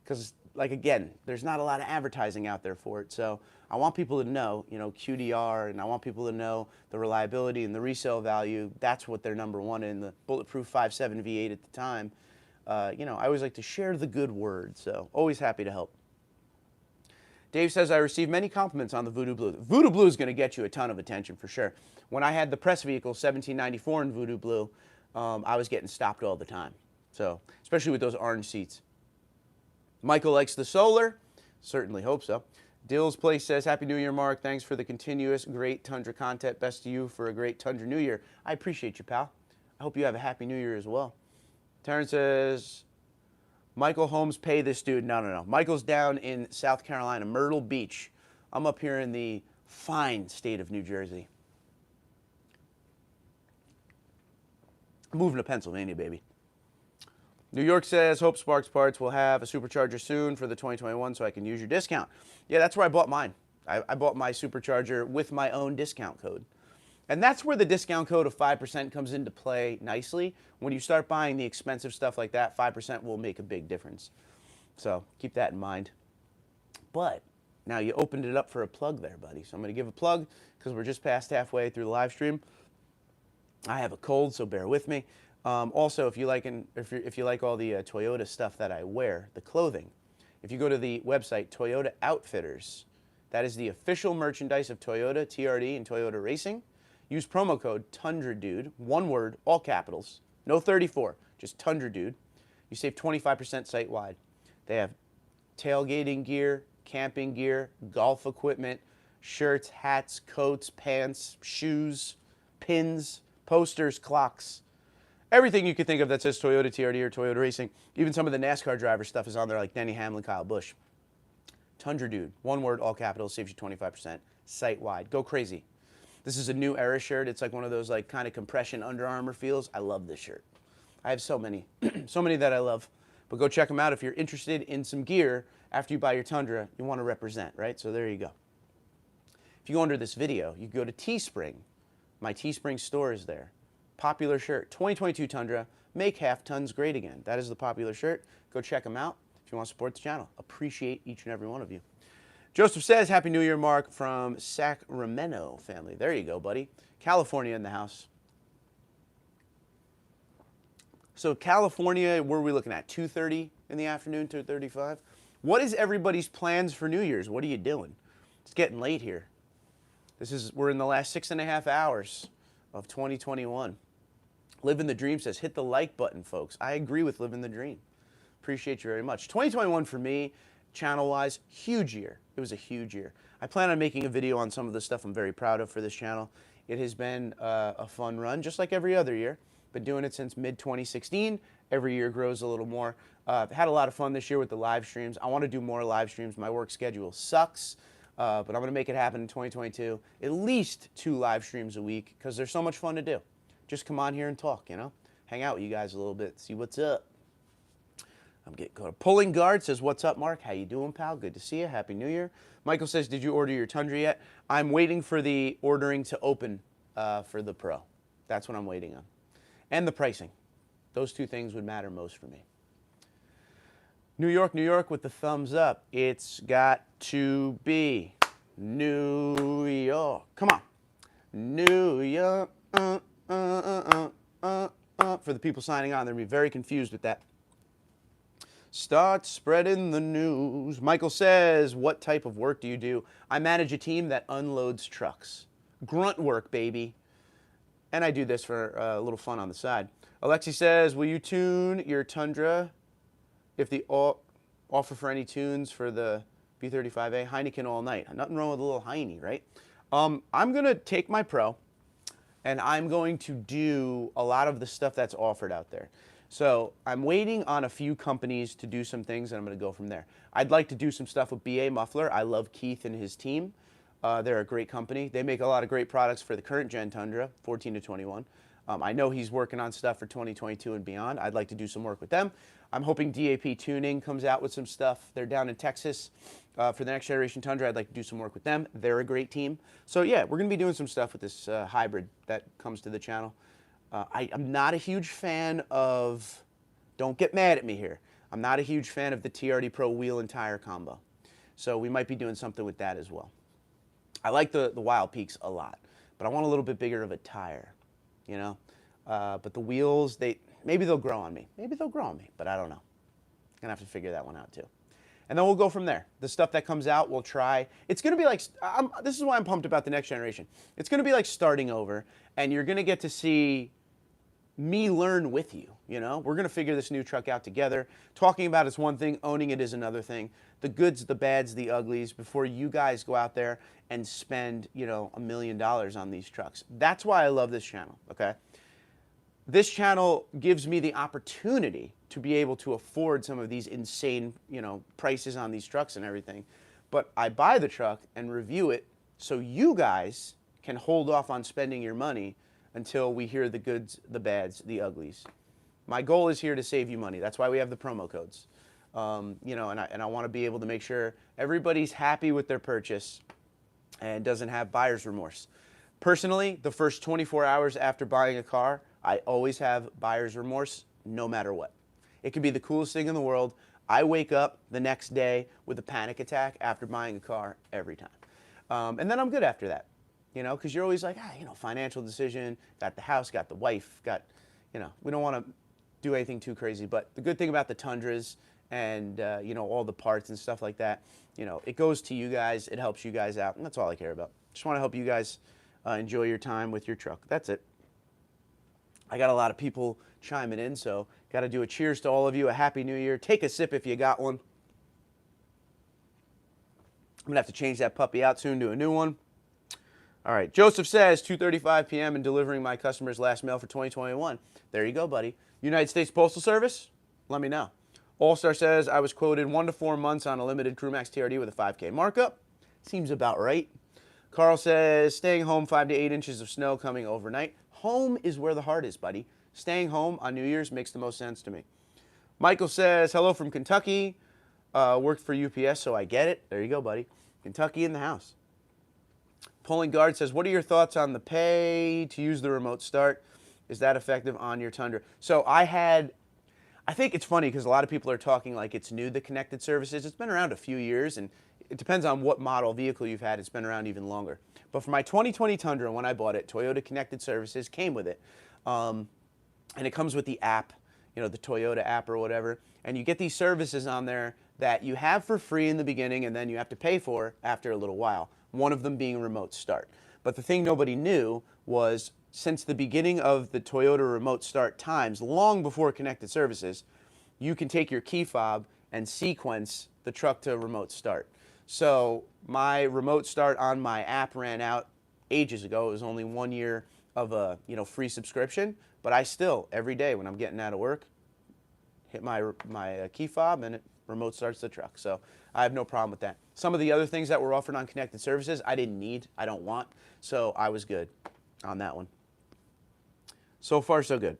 Because, again, there's not a lot of advertising out there for it. So I want people to know, QDR, and I want people to know the reliability and the resale value. That's what they're number one in, the bulletproof 5.7 V8 at the time. I always like to share the good word. So always happy to help. Dave says, I received many compliments on the Voodoo Blue. Voodoo Blue is going to get you a ton of attention for sure. When I had the press vehicle, 1794 in Voodoo Blue, I was getting stopped all the time. So, especially with those orange seats. Michael likes the solar. Certainly hope so. Dill's Place says, Happy New Year, Mark. Thanks for the continuous great Tundra content. Best to you for a great Tundra New Year. I appreciate you, pal. I hope you have a happy New Year as well. Terrence says, Michael Holmes, pay this dude. No. Michael's down in South Carolina, Myrtle Beach. I'm up here in the fine state of New Jersey. I'm moving to Pennsylvania, baby. New York says, hope Sparks Parts will have a Supercharger soon for the 2021 so I can use your discount. Yeah, that's where I bought mine. I bought my Supercharger with my own discount code. And that's where the discount code of 5% comes into play nicely. When you start buying the expensive stuff like that, 5% will make a big difference. So keep that in mind. But now you opened it up for a plug there, buddy. So I'm going to give a plug because we're just past halfway through the live stream. I have a cold, so bear with me. Also, if you like all the Toyota stuff that I wear, the clothing, If you go to the website, Toyota Outfitters, that is the official merchandise of Toyota, TRD, and Toyota Racing. Use promo code TundraDude, one word, all capitals, no 34, just TundraDude. You save 25% site-wide. They have tailgating gear, camping gear, golf equipment, shirts, hats, coats, pants, shoes, pins, posters, clocks. Everything you could think of that says Toyota, TRD, or Toyota Racing. Even some of the NASCAR driver stuff is on there, like Denny Hamlin, Kyle Busch. TundraDude, one word, all capitals, saves you 25% site-wide. Go crazy. This is a new era shirt. It's like one of those like kind of compression Under Armour feels. I love this shirt. I have so many, so many that I love. But go check them out if you're interested in some gear after you buy your Tundra. You want to represent, right? So there you go. If you go under this video, you can go to Teespring. My Teespring store is there. Popular shirt, 2022 Tundra, make half tons great again. That is the popular shirt. Go check them out if you want to support the channel. Appreciate each and every one of you. Joseph says, Happy New Year, Mark, from Sacramento family. There you go, buddy. California in the house. So California, where are we looking at? 2:30 in the afternoon, 2:35? What is everybody's plans for New Year's? What are you doing? It's getting late here. We're in the last 6.5 hours of 2021. Living the Dream says, hit the like button, folks. I agree with Living the Dream. Appreciate you very much. 2021 for me, channel-wise, huge year. It was a huge year. I plan on making a video on some of the stuff I'm very proud of for this channel. It has been a fun run, just like every other year. Been doing it since mid-2016. Every year grows a little more. Had a lot of fun this year with the live streams. I want to do more live streams. My work schedule sucks, but I'm going to make it happen in 2022. At least 2 live streams a week because they're so much fun to do. Just come on here and talk, you know? Hang out with you guys a little bit, see what's up. I'm getting caught. Pulling Guard says, what's up, Mark? How you doing, pal? Good to see you. Happy New Year. Michael says, did you order your Tundra yet? I'm waiting for the ordering to open for the Pro. That's what I'm waiting on. And the pricing. Those 2 things would matter most for me. New York with the thumbs up. It's got to be New York. Come on. New York. For the people signing on, they're going to be very confused with that. Start spreading the news. Michael says, what type of work do you do? I manage a team that unloads trucks. Grunt work, baby. And I do this for a little fun on the side. Alexi says, will you tune your Tundra if the offer for any tunes for the B35A? Heineken all night. Nothing wrong with a little Heine, right? I'm going to take my Pro, and I'm going to do a lot of the stuff that's offered out there. So I'm waiting on a few companies to do some things, and I'm going to go from there. I'd like to do some stuff with BA Muffler. I love Keith and his team. They're a great company. They make a lot of great products for the current gen Tundra, 14 to 21. I know he's working on stuff for 2022 and beyond. I'd like to do some work with them. I'm hoping DAP Tuning comes out with some stuff. They're down in Texas for the next generation Tundra. I'd like to do some work with them. They're a great team. So yeah, we're going to be doing some stuff with this hybrid that comes to the channel. I'm not a huge fan of, don't get mad at me here, I'm not a huge fan of the TRD Pro wheel and tire combo. So we might be doing something with that as well. I like the Wild Peaks a lot, but I want a little bit bigger of a tire, you know? But the wheels, maybe they'll grow on me. Maybe they'll grow on me, but I don't know. Gonna have to figure that one out too. And then we'll go from there. The stuff that comes out, we'll try. It's gonna be like, this is why I'm pumped about the next generation. It's gonna be like starting over, and you're gonna get to see me learn with you, you know? We're gonna figure this new truck out together. Talking about it's one thing, owning it is another thing. The goods, the bads, the uglies, before you guys go out there and spend, you know, $1 million on these trucks. That's why I love this channel, okay? This channel gives me the opportunity to be able to afford some of these insane, you know, prices on these trucks and everything. But I buy the truck and review it so you guys can hold off on spending your money until we hear the goods, the bads, the uglies. My goal is here to save you money. That's why we have the promo codes. You know, and I want to be able to make sure everybody's happy with their purchase and doesn't have buyer's remorse. Personally, the first 24 hours after buying a car, I always have buyer's remorse no matter what. It could be the coolest thing in the world. I wake up the next day with a panic attack after buying a car every time. And then I'm good after that. You know, because you're always like, you know, financial decision, got the house, got the wife, got, you know, we don't want to do anything too crazy. But the good thing about the Tundras and you know, all the parts and stuff like that. You know, it goes to you guys. It helps you guys out, and that's all I care about. Just want to help you guys enjoy your time with your truck. That's it. I got a lot of people chiming in, so got to do a cheers to all of you. A happy new year. Take a sip if you got one. I'm going to have to change that puppy out soon to a new one. All right. Joseph says 2:35 p.m. and delivering my customer's last mail for 2021. There you go, buddy. United States Postal Service? Let me know. All-Star says I was quoted 1 to 4 months on a limited Crewmax TRD with a 5K markup. Seems about right. Carl says staying home, 5 to 8 inches of snow coming overnight. Home is where the heart is, buddy. Staying home on New Year's makes the most sense to me. Michael says hello from Kentucky. Worked for UPS, so I get it. There you go, buddy. Kentucky in the house. Pulling Guard says, what are your thoughts on the pay to use the remote start? Is that effective on your Tundra? So I think it's funny because a lot of people are talking like it's new, the connected services. It's been around a few years, and it depends on what model vehicle you've had. It's been around even longer. But for my 2020 Tundra, when I bought it, Toyota Connected Services came with it. And it comes with the app, you know, the Toyota app or whatever. And you get these services on there that you have for free in the beginning and then you have to pay for after a little while. One of them being remote start. But the thing nobody knew was since the beginning of the Toyota remote start times, long before connected services, you can take your key fob and sequence the truck to remote start. So my remote start on my app ran out ages ago. It was only 1 year of a free subscription, but I still every day when I'm getting out of work, hit my key fob and it remote starts the truck. So I have no problem with that. Some of the other things that were offered on connected services I didn't need, I don't want, so I was good on that one. So far so good.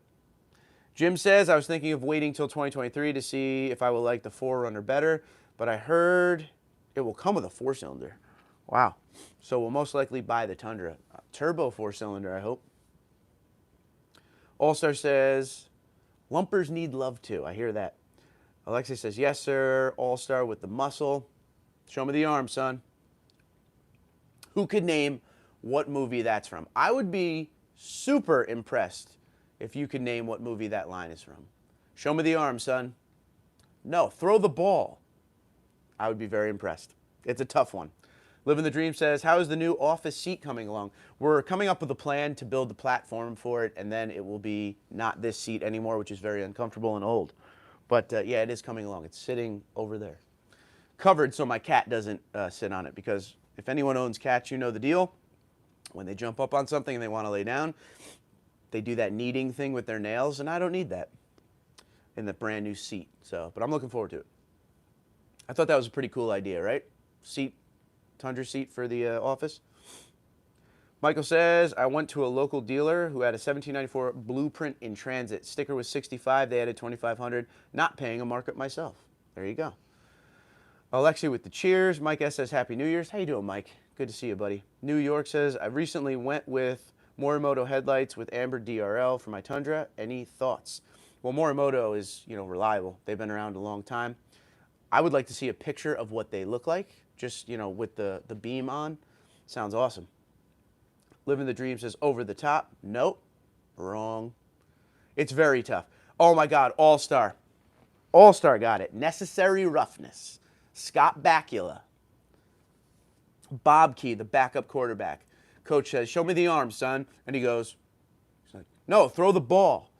Jim says I was thinking of waiting till 2023 to see if I will like the 4Runner better, but I heard it will come with a 4-cylinder. Wow. So we'll most likely buy the Tundra. Turbo 4-cylinder, I hope. All-Star says, lumpers need love too. I hear that. Alexei says, yes, sir. All-Star with the muscle. Show me the arm, son. Who could name what movie that's from? I would be super impressed if you could name what movie that line is from. Show me the arm, son. No, throw the ball. I would be very impressed. It's a tough one. Living the Dream says, how is the new office seat coming along? We're coming up with a plan to build the platform for it, and then it will be not this seat anymore, which is very uncomfortable and old. But yeah, it is coming along. It's sitting over there. Covered so my cat doesn't sit on it, because if anyone owns cats, you know the deal. When they jump up on something and they want to lay down, they do that kneading thing with their nails, and I don't need that in the brand new seat. So, but I'm looking forward to it. I thought that was a pretty cool idea, right? Seat, Tundra seat for the office. Michael says, I went to a local dealer who had a 1794 Blueprint in transit. Sticker was $65. They added $2,500. Not paying a markup myself. There you go. Alexei with the cheers. Mike S says, Happy New Year's. How you doing, Mike? Good to see you, buddy. New York says, I recently went with Morimoto headlights with amber DRL for my Tundra. Any thoughts? Well, Morimoto is, reliable. They've been around a long time. I would like to see a picture of what they look like, just, with the beam on. Sounds awesome. Living the Dream says, over the top. Nope. Wrong. It's very tough. Oh, my God. All-Star. All-Star got it. Necessary Roughness. Scott Bakula. Bob Key, the backup quarterback. Coach says, show me the arm, son. And he goes, no, throw the ball.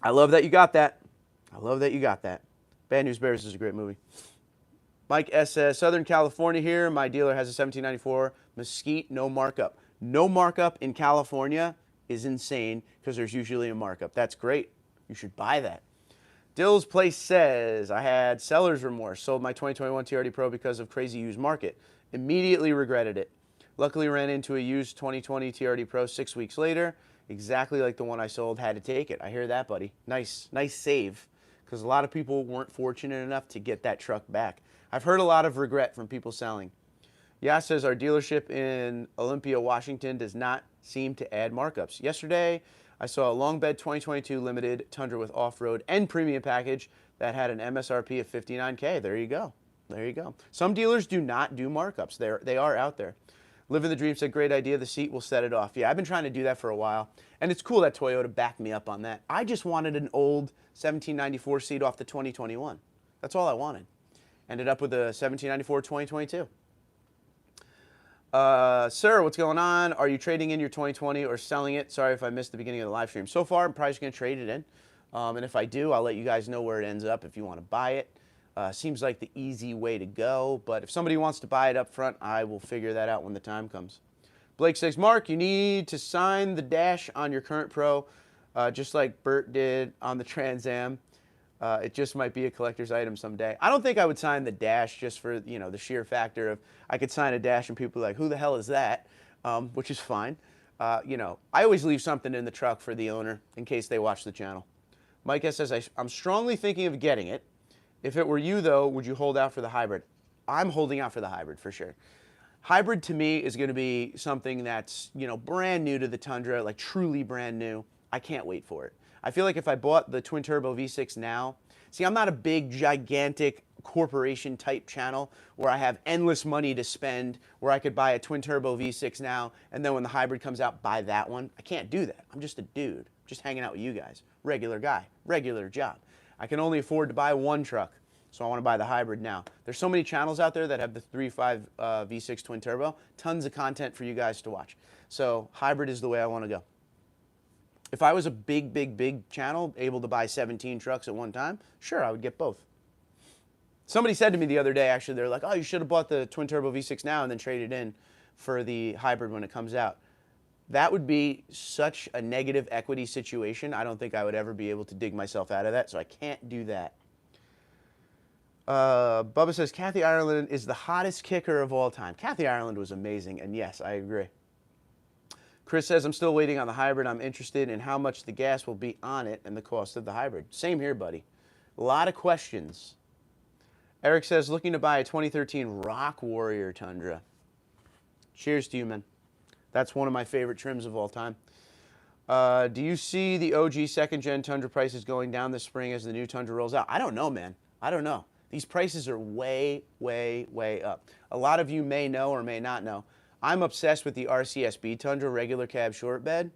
I love that you got that. I love that you got that. Bad News Bears is a great movie. Mike S says, Southern California here. My dealer has a 1794 Mesquite, no markup. No markup in California is insane because there's usually a markup. That's great. You should buy that. Dill's Place says, I had seller's remorse. Sold my 2021 TRD Pro because of crazy used market. Immediately regretted it. Luckily ran into a used 2020 TRD Pro 6 weeks later. Exactly like the one I sold. Had to take it. I hear that, buddy. Nice save. Because a lot of people weren't fortunate enough to get that truck back. I've heard a lot of regret from people selling. Yas says our dealership in Olympia, Washington does not seem to add markups. Yesterday, I saw a long bed 2022 limited Tundra with off-road and premium package that had an MSRP of $59K. There you go. There you go. Some dealers do not do markups. They are out there. Living the Dream said, great idea. The seat will set it off. Yeah, I've been trying to do that for a while. And it's cool that Toyota backed me up on that. I just wanted an old 1794 seat off the 2021. That's all I wanted. Ended up with a 1794 2022. Sir, what's going on? Are you trading in your 2020 or selling it? Sorry if I missed the beginning of the live stream. So far, I'm probably just going to trade it in. And if I do, I'll let you guys know where it ends up if you want to buy it. Seems like the easy way to go. But if somebody wants to buy it up front, I will figure that out when the time comes. Blake says, Mark, you need to sign the dash on your current Pro, just like Bert did on the Trans Am. It just might be a collector's item someday. I don't think I would sign the dash just for, you know, the sheer factor of I could sign a dash and people are like, who the hell is that? Which is fine. You know, I always leave something in the truck for the owner in case they watch the channel. Mike S. says, I'm strongly thinking of getting it. If it were you, though, would you hold out for the hybrid? I'm holding out for the hybrid for sure. Hybrid to me is going to be something that's, you know, brand new to the Tundra, like truly brand new. I can't wait for it. I feel like if I bought the twin turbo V6 now, see, I'm not a big, gigantic corporation type channel where I have endless money to spend, where I could buy a twin turbo V6 now, and then when the hybrid comes out, buy that one. I can't do that. I'm just a dude, just hanging out with you guys. Regular guy, regular job. I can only afford to buy one truck, so I want to buy the hybrid now. There's so many channels out there that have the 3.5 V6 twin turbo. Tons of content for you guys to watch. So hybrid is the way I want to go. If I was a big channel, able to buy 17 trucks at one time, sure, I would get both. Somebody said to me the other day, actually, they're like, oh, you should have bought the twin turbo V6 now and then traded in for the hybrid when it comes out. That would be such a negative equity situation. I don't think I would ever be able to dig myself out of that, so I can't do that. Bubba says, Kathy Ireland is the hottest kicker of all time. Kathy Ireland was amazing, and yes, I agree. Chris says, I'm still waiting on the hybrid. I'm interested in how much the gas will be on it and the cost of the hybrid. Same here, buddy. A lot of questions. Eric says, looking to buy a 2013 Rock Warrior Tundra. Cheers to you, man. That's one of my favorite trims of all time. Do you see the OG second-gen Tundra prices going down this spring as the new Tundra rolls out? I don't know, man. I don't know. These prices are way up. A lot of you may know or may not know. I'm obsessed with the RCSB Tundra regular cab short bed.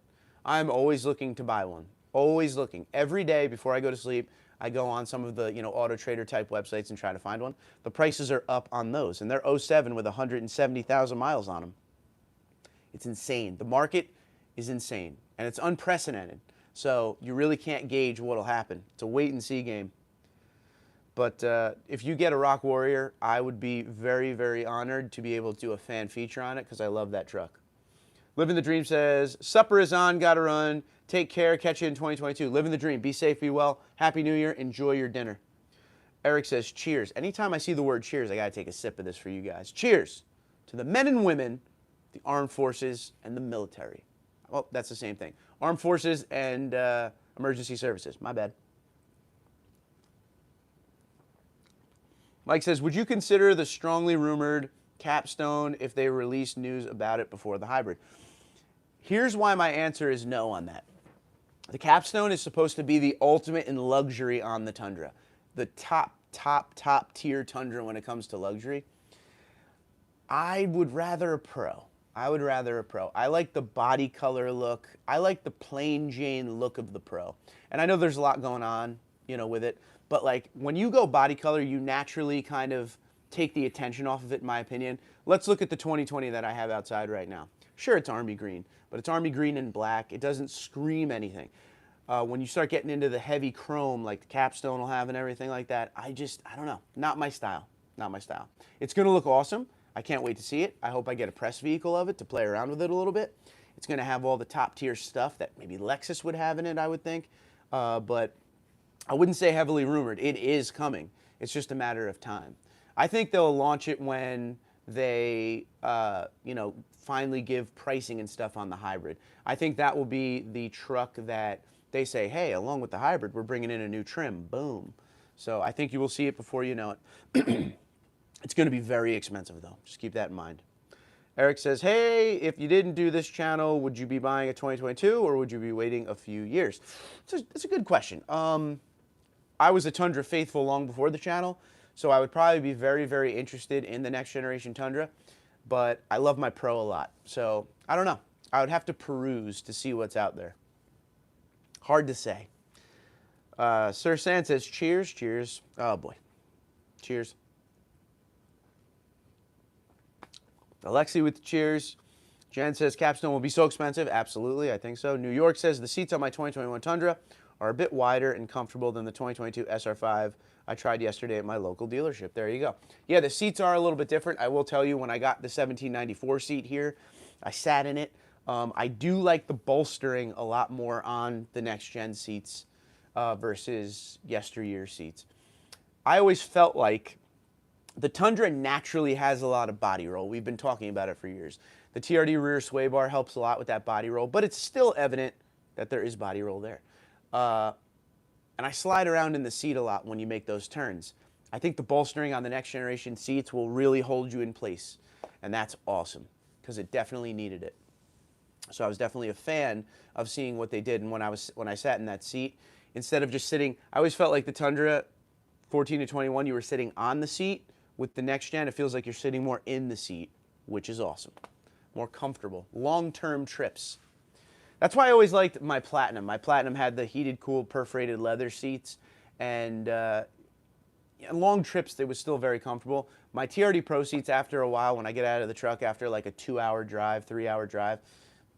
I'm always looking to buy one. Always looking. Every day before I go to sleep, I go on some of the, you know, Auto Trader type websites and try to find one. The prices are up on those, and they're 07 with 170,000 miles on them. It's insane. The market is insane, and it's unprecedented. So you really can't gauge what'll happen. It's a wait and see game. But if you get a Rock Warrior, I would be very honored to be able to do a fan feature on it because I love that truck. Living the Dream says, supper is on, gotta run. Take care, catch you in 2022. Living the dream, be safe, be well. Happy New Year, enjoy your dinner. Eric says, cheers. Anytime I see the word cheers, I gotta take a sip of this for you guys. Cheers to the men and women, the armed forces, and the military. Well, that's the same thing. Armed forces and emergency services, my bad. Mike says, would you consider the strongly rumored Capstone if they release news about it before the hybrid? Here's why my answer is no on that. The Capstone is supposed to be the ultimate in luxury on the Tundra. The top tier Tundra when it comes to luxury. I would rather a Pro. I would rather a Pro. I like the body color look. I like the plain Jane look of the Pro. And I know there's a lot going on, you know, with it. But like when you go body color, you naturally kind of take the attention off of it, in my opinion. Let's look at the 2020 that I have outside right now. Sure, it's army green, but it's army green and black. It doesn't scream anything. When you start getting into the heavy chrome like the Capstone will have and everything like that, I don't know. Not my style. Not my style. It's going to look awesome. I can't wait to see it. I hope I get a press vehicle of it to play around with it a little bit. It's going to have all the top tier stuff that maybe Lexus would have in it, I would think. But I wouldn't say heavily rumored. It is coming. It's just a matter of time. I think they'll launch it when they, you know, finally give pricing and stuff on the hybrid. I think that will be the truck that they say, hey, along with the hybrid, we're bringing in a new trim. Boom. So I think you will see it before you know it. It's going to be very expensive, though. Just keep that in mind. Eric says, hey, if you didn't do this channel, would you be buying a 2022 or would you be waiting a few years? It's a good question. I was a Tundra faithful long before the channel, so I would probably be very interested in the next generation Tundra, but I love my Pro a lot. So I don't know. I would have to peruse to see what's out there. Hard to say. Sir San says, cheers. Oh, boy. cheers. Alexi with the cheers. Jen says capstone will be so expensive. Absolutely, I think so. New York says the seats on my 2021 Tundra are a bit wider and comfortable than the 2022 SR5 I tried yesterday at my local dealership. There you go. Yeah, the seats are a little bit different. I will tell you, when I got the 1794 seat here, I sat in it. I do like the bolstering a lot more on the next gen seats versus yesteryear seats. I always felt like the Tundra naturally has a lot of body roll. We've been talking about it for years. The TRD rear sway bar helps a lot with that body roll, but it's still evident that there is body roll there. And I slide around in the seat a lot when you make those turns. I think the bolstering on the next generation seats will really hold you in place, and that's awesome because it definitely needed it. So I was definitely a fan of seeing what they did, and when I sat in that seat, instead of just sitting, I always felt like the Tundra 14 to 21, you were sitting on the seat. With the next gen, it feels like you're sitting more in the seat, which is awesome. More comfortable. Long-term trips. That's why I always liked my Platinum. My Platinum had the heated, cooled, perforated leather seats, and long trips, they was still very comfortable. My TRD Pro seats, after a while, when I get out of the truck after like a 2-hour drive, 3-hour drive,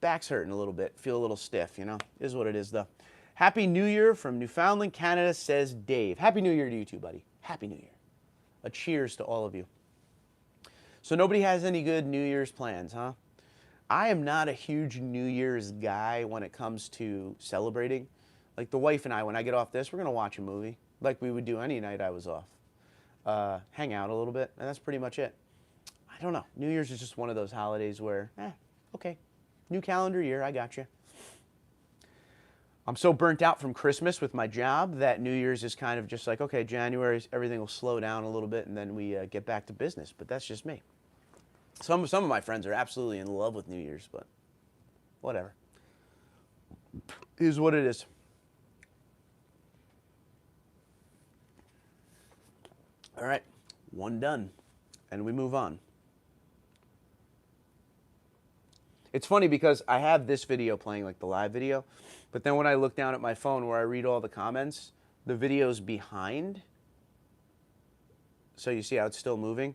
back's hurting a little bit, feel a little stiff, you know? Is what it is, though. Happy New Year from Newfoundland, Canada, says Dave. Happy New Year to you too, buddy. Happy New Year. A cheers to all of you. So nobody has any good New Year's plans, huh? I am not a huge New Year's guy when it comes to celebrating. Like the wife and I, when I get off this, we're going to watch a movie like we would do any night I was off. Hang out a little bit, and that's pretty much it. I don't know. New Year's is just one of those holidays where, okay, new calendar year, I got you. I'm so burnt out from Christmas with my job that New Year's is kind of just like, okay, January, everything will slow down a little bit, and then we get back to business. But that's just me. Some of my friends are absolutely in love with New Year's, but whatever. It is what it is. All right, one done, and we move on. It's funny because I have this video playing, like the live video, but then when I look down at my phone where I read all the comments, the video's behind. So you see how it's still moving?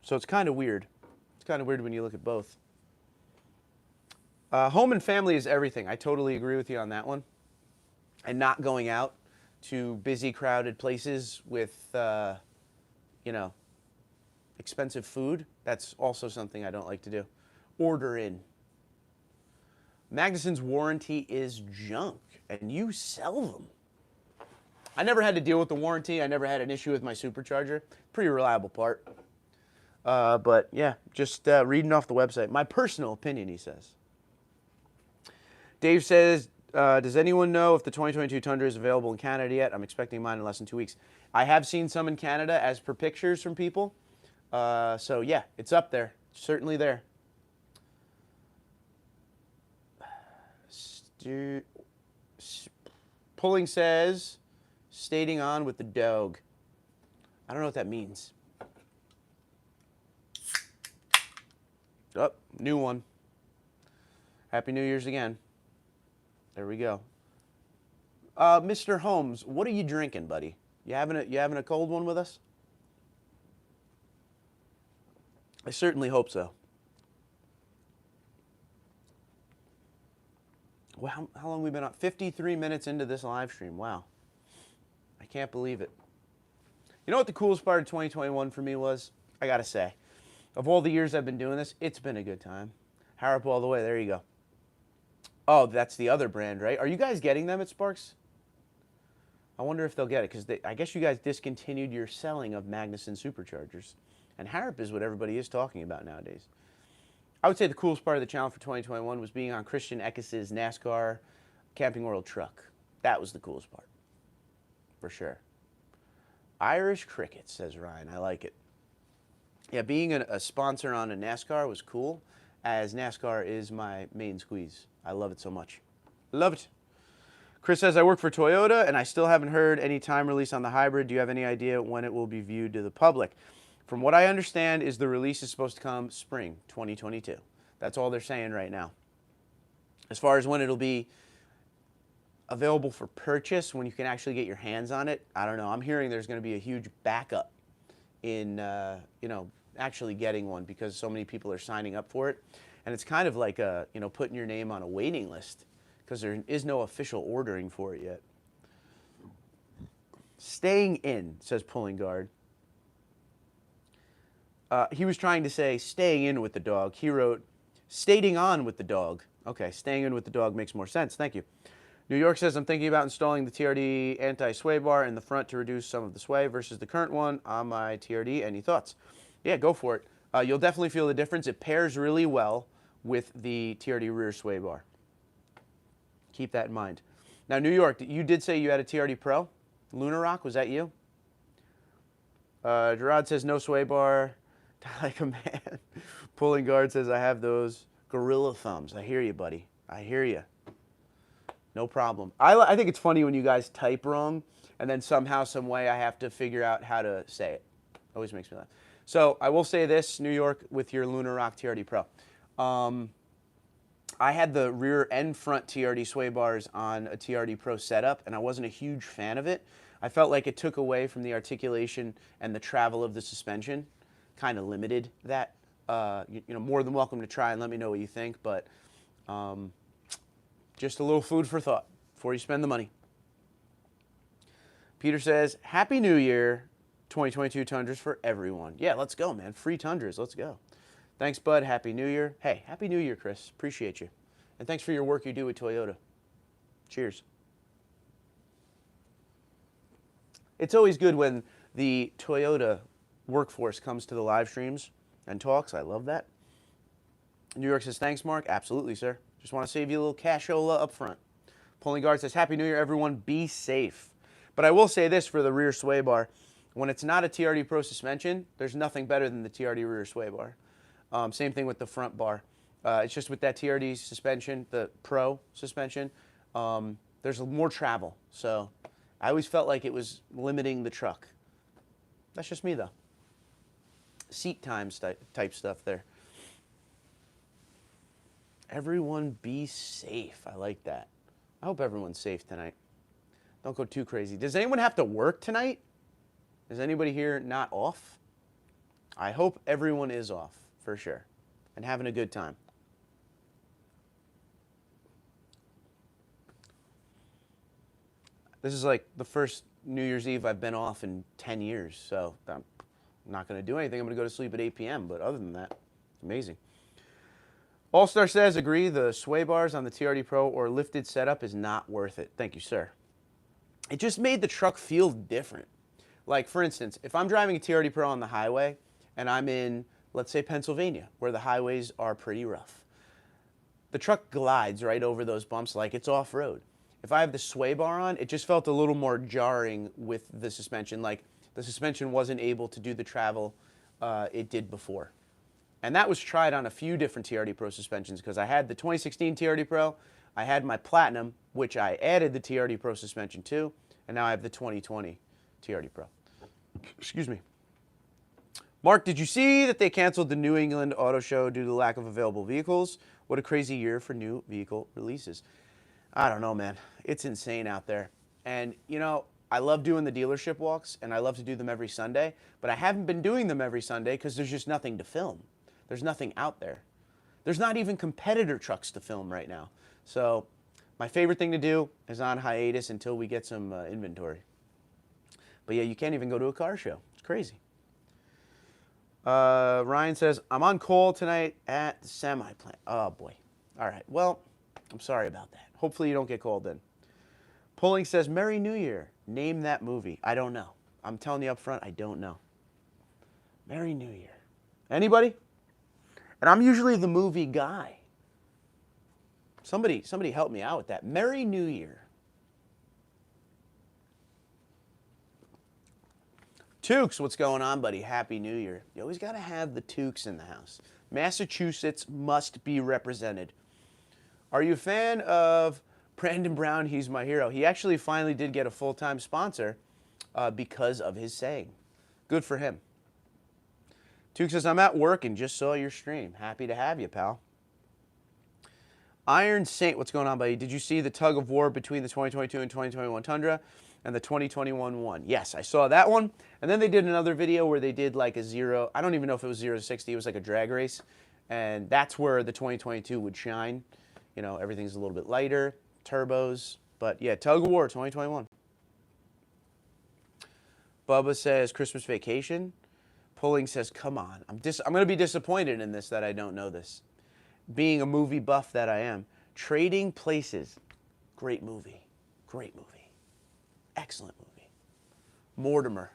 So it's kind of weird. It's kind of weird when you look at both. Home and family is everything. I totally agree with you on that one. And not going out to busy, crowded places with, you know, expensive food. That's also something I don't like to do. Order in. Magnuson's warranty is junk, and you sell them. I never had to deal with the warranty. I never had an issue with my Supercharger. Pretty reliable part. But yeah, just reading off the website. My personal opinion, he says. Dave says, does anyone know if the 2022 Tundra is available in Canada yet? I'm expecting mine in less than 2 weeks. I have seen some in Canada as per pictures from people. So yeah, it's up there. It's certainly there. Pulling says, stating on with the dog. I don't know what that means. Oh, new one. Happy New Year's again. There we go. Mr. Holmes, what are you drinking, buddy? You having a cold one with us? I certainly hope so. Well, how long have we been on? 53 minutes into this live stream. Wow. I can't believe it. You know what the coolest part of 2021 for me was? I got to say. Of all the years I've been doing this, it's been a good time. Harrop all the way. There you go. Oh, that's the other brand, right? Are you guys getting them at Sparks? I wonder if they'll get it, because I guess you guys discontinued your selling of Magnuson Superchargers. And Harrop is what everybody is talking about nowadays. I would say the coolest part of the channel for 2021 was being on Christian Eckes' NASCAR Camping World truck. That was the coolest part, for sure. Irish Cricket, says Ryan. I like it. Yeah, being a sponsor on a NASCAR was cool, as NASCAR is my main squeeze. I love it so much. Love it. Chris says, I work for Toyota, and I still haven't heard any time release on the hybrid. Do you have any idea when it will be viewed to the public? From what I understand, is the release is supposed to come spring 2022. That's all they're saying right now. As far as when it'll be available for purchase, when you can actually get your hands on it, I don't know. I'm hearing there's going to be a huge backup in you know, actually getting one because so many people are signing up for it. And it's kind of like a, you know, putting your name on a waiting list because there is no official ordering for it yet. Staying in, says Pulling Guard. He was trying to say staying in with the dog. He wrote stating on with the dog. Okay, staying in with the dog makes more sense. Thank you. New York says, I'm thinking about installing the TRD anti-sway bar in the front to reduce some of the sway versus the current one on my TRD. Any thoughts? Yeah, go for it. You'll definitely feel the difference. It pairs really well with the TRD rear sway bar. Keep that in mind. Now, New York, you did say you had a TRD Pro? Lunar Rock, was that you? Gerard says, no sway bar. Like a man. Pulling Guard says, I have those gorilla thumbs. I hear you, buddy. I hear you. No problem. I think it's funny when you guys type wrong, and then somehow, some way, I have to figure out how to say it. Always makes me laugh. So I will say this, New York, with your Lunar Rock TRD Pro. I had the rear and front TRD sway bars on a TRD Pro setup, and I wasn't a huge fan of it. I felt like it took away from the articulation and the travel of the suspension, kind of limited that. You know, more than welcome to try and let me know what you think, but just a little food for thought before you spend the money. Peter says, Happy New Year, 2022 Tundras for everyone. Yeah, let's go, man. Free Tundras, let's go. Thanks, bud. Happy New Year. Hey, Happy New Year, Chris. Appreciate you. And thanks for your work you do with Toyota. Cheers. It's always good when the Toyota workforce comes to the live streams and talks. I love that. New York says, thanks, Mark. Absolutely, sir. Just want to save you a little cashola up front. Pulling Guard says, Happy New Year, everyone. Be safe. But I will say this for the rear sway bar. When it's not a TRD Pro suspension, there's nothing better than the TRD rear sway bar. Same thing with the front bar. It's just with that TRD suspension, the Pro suspension, there's more travel. So I always felt like it was limiting the truck. That's just me, though. Seat times type stuff there. Everyone be safe. I like that. I hope everyone's safe tonight. Don't go too crazy. Does anyone have to work tonight? Is anybody here not off? I hope everyone is off, for sure, and having a good time. This is like the first New Year's Eve I've been off in 10 years, so I'm not going to do anything. I'm going to go to sleep at 8 p.m., but other than that, amazing. All-Star says, agree, the sway bars on the TRD Pro or lifted setup is not worth it. Thank you, sir. It just made the truck feel different. Like, for instance, if I'm driving a TRD Pro on the highway and I'm in, let's say, Pennsylvania, where the highways are pretty rough, the truck glides right over those bumps like it's off-road. If I have the sway bar on, it just felt a little more jarring with the suspension, like the suspension wasn't able to do the travel it did before. And that was tried on a few different TRD Pro suspensions because I had the 2016 TRD Pro, I had my Platinum, which I added the TRD Pro suspension to, and now I have the 2020 TRD Pro. Excuse me. Mark, did you see that they canceled the New England Auto Show due to the lack of available vehicles? What a crazy year for new vehicle releases. I don't know, man. It's insane out there. And, you know, I love doing the dealership walks, and I love to do them every Sunday, but I haven't been doing them every Sunday because there's just nothing to film. There's nothing out there. There's not even competitor trucks to film right now. So my favorite thing to do is on hiatus until we get some inventory. But yeah, you can't even go to a car show. It's crazy. Ryan says, I'm on call tonight at the semi plant. Oh, boy. All right. Well, I'm sorry about that. Hopefully you don't get called in. Pulling says, Merry New Year. Name that movie. I don't know. I'm telling you up front, I don't know. Merry New Year. Anybody? And I'm usually the movie guy. Somebody help me out with that. Merry New Year. Tukes, what's going on, buddy? Happy New Year. You always got to have the Tukes in the house. Massachusetts must be represented. Are you a fan of Brandon Brown? He's my hero. He actually finally did get a full-time sponsor because of his saying. Good for him. Tuke says, I'm at work and just saw your stream. Happy to have you, pal. Iron Saint, what's going on, buddy? Did you see the tug of war between the 2022 and 2021 Tundra and the 2021 one? Yes, I saw that one. And then they did another video where they did like a zero. I don't even know if it was 0 to 60. It was like a drag race. And that's where the 2022 would shine. You know, everything's a little bit lighter, turbos. But yeah, tug of war 2021. Bubba says Christmas Vacation. Pulling says, come on. I'm going to be disappointed in this that I don't know this. Being a movie buff that I am. Trading Places. Great movie. Great movie. Excellent movie. Mortimer.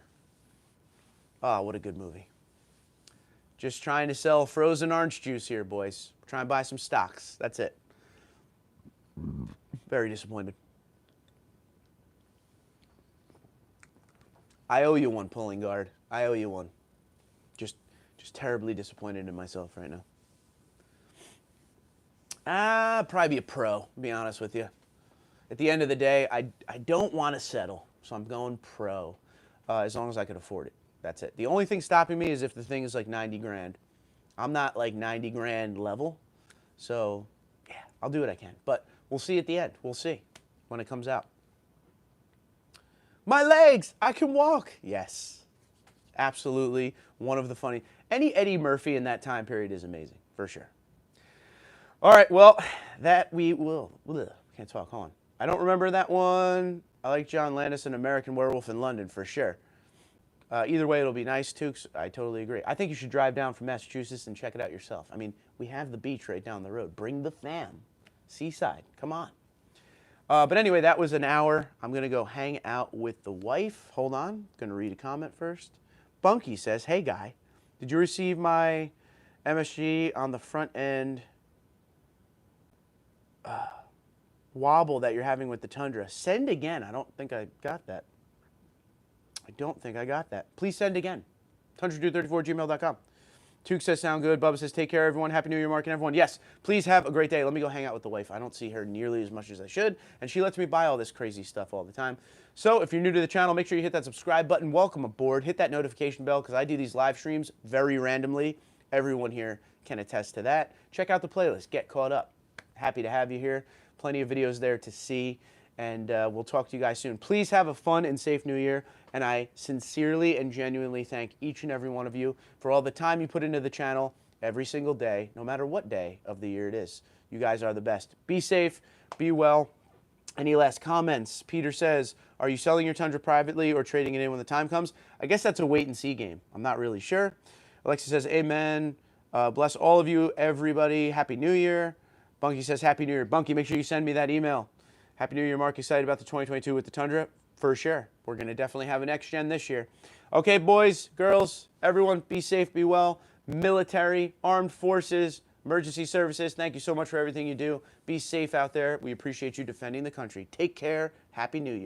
Oh, what a good movie. Just trying to sell frozen orange juice here, boys. Trying to buy some stocks. That's it. Very disappointed. I owe you one, Pulling Guard. I owe you one. Just terribly disappointed in myself right now. Probably be a pro, to be honest with you. At the end of the day, I don't want to settle, so I'm going pro, as long as I can afford it. That's it. The only thing stopping me is if the thing is like 90 grand. I'm not like 90 grand level, so yeah, I'll do what I can. But we'll see at the end. We'll see when it comes out. My legs, I can walk. Yes, absolutely. One of the funny. Any Eddie Murphy in that time period is amazing, for sure. All right, well, that we will. Can't talk, hold on. I don't remember that one. I like John Landis and American Werewolf in London, for sure. Either way, it'll be nice, Tukes. I totally agree. I think you should drive down from Massachusetts and check it out yourself. I mean, we have the beach right down the road. Bring the fam. Seaside, come on. But anyway, that was an hour. I'm going to go hang out with the wife. Hold on. I'm going to read a comment first. Bunky says, hey, guy, did you receive my MSG on the front end wobble that you're having with the Tundra? Send again. I don't think I got that. I don't think I got that. Please send again. TundraDude34@gmail.com. Tuke says, sound good. Bubba says, take care, everyone. Happy New Year, Mark and everyone. Yes, please have a great day. Let me go hang out with the wife. I don't see her nearly as much as I should, and she lets me buy all this crazy stuff all the time. So if you're new to the channel, make sure you hit that subscribe button. Welcome aboard. Hit that notification bell because I do these live streams very randomly. Everyone here can attest to that. Check out the playlist. Get caught up. Happy to have you here. Plenty of videos there to see, and we'll talk to you guys soon. Please have a fun and safe New Year. And I sincerely and genuinely thank each and every one of you for all the time you put into the channel every single day, no matter what day of the year it is. You guys are the best. Be safe, be well. Any last comments? Peter says, are you selling your Tundra privately or trading it in when the time comes? I guess that's a wait and see game. I'm not really sure. Alexa says, amen. Bless all of you, everybody. Happy New Year. Bunky says, happy New Year. Bunky, make sure you send me that email. Happy New Year, Mark. Excited about the 2022 with the Tundra? For sure. We're going to definitely have an X-Gen this year. Okay, boys, girls, everyone, be safe, be well. Military, armed forces, emergency services, thank you so much for everything you do. Be safe out there. We appreciate you defending the country. Take care. Happy New Year.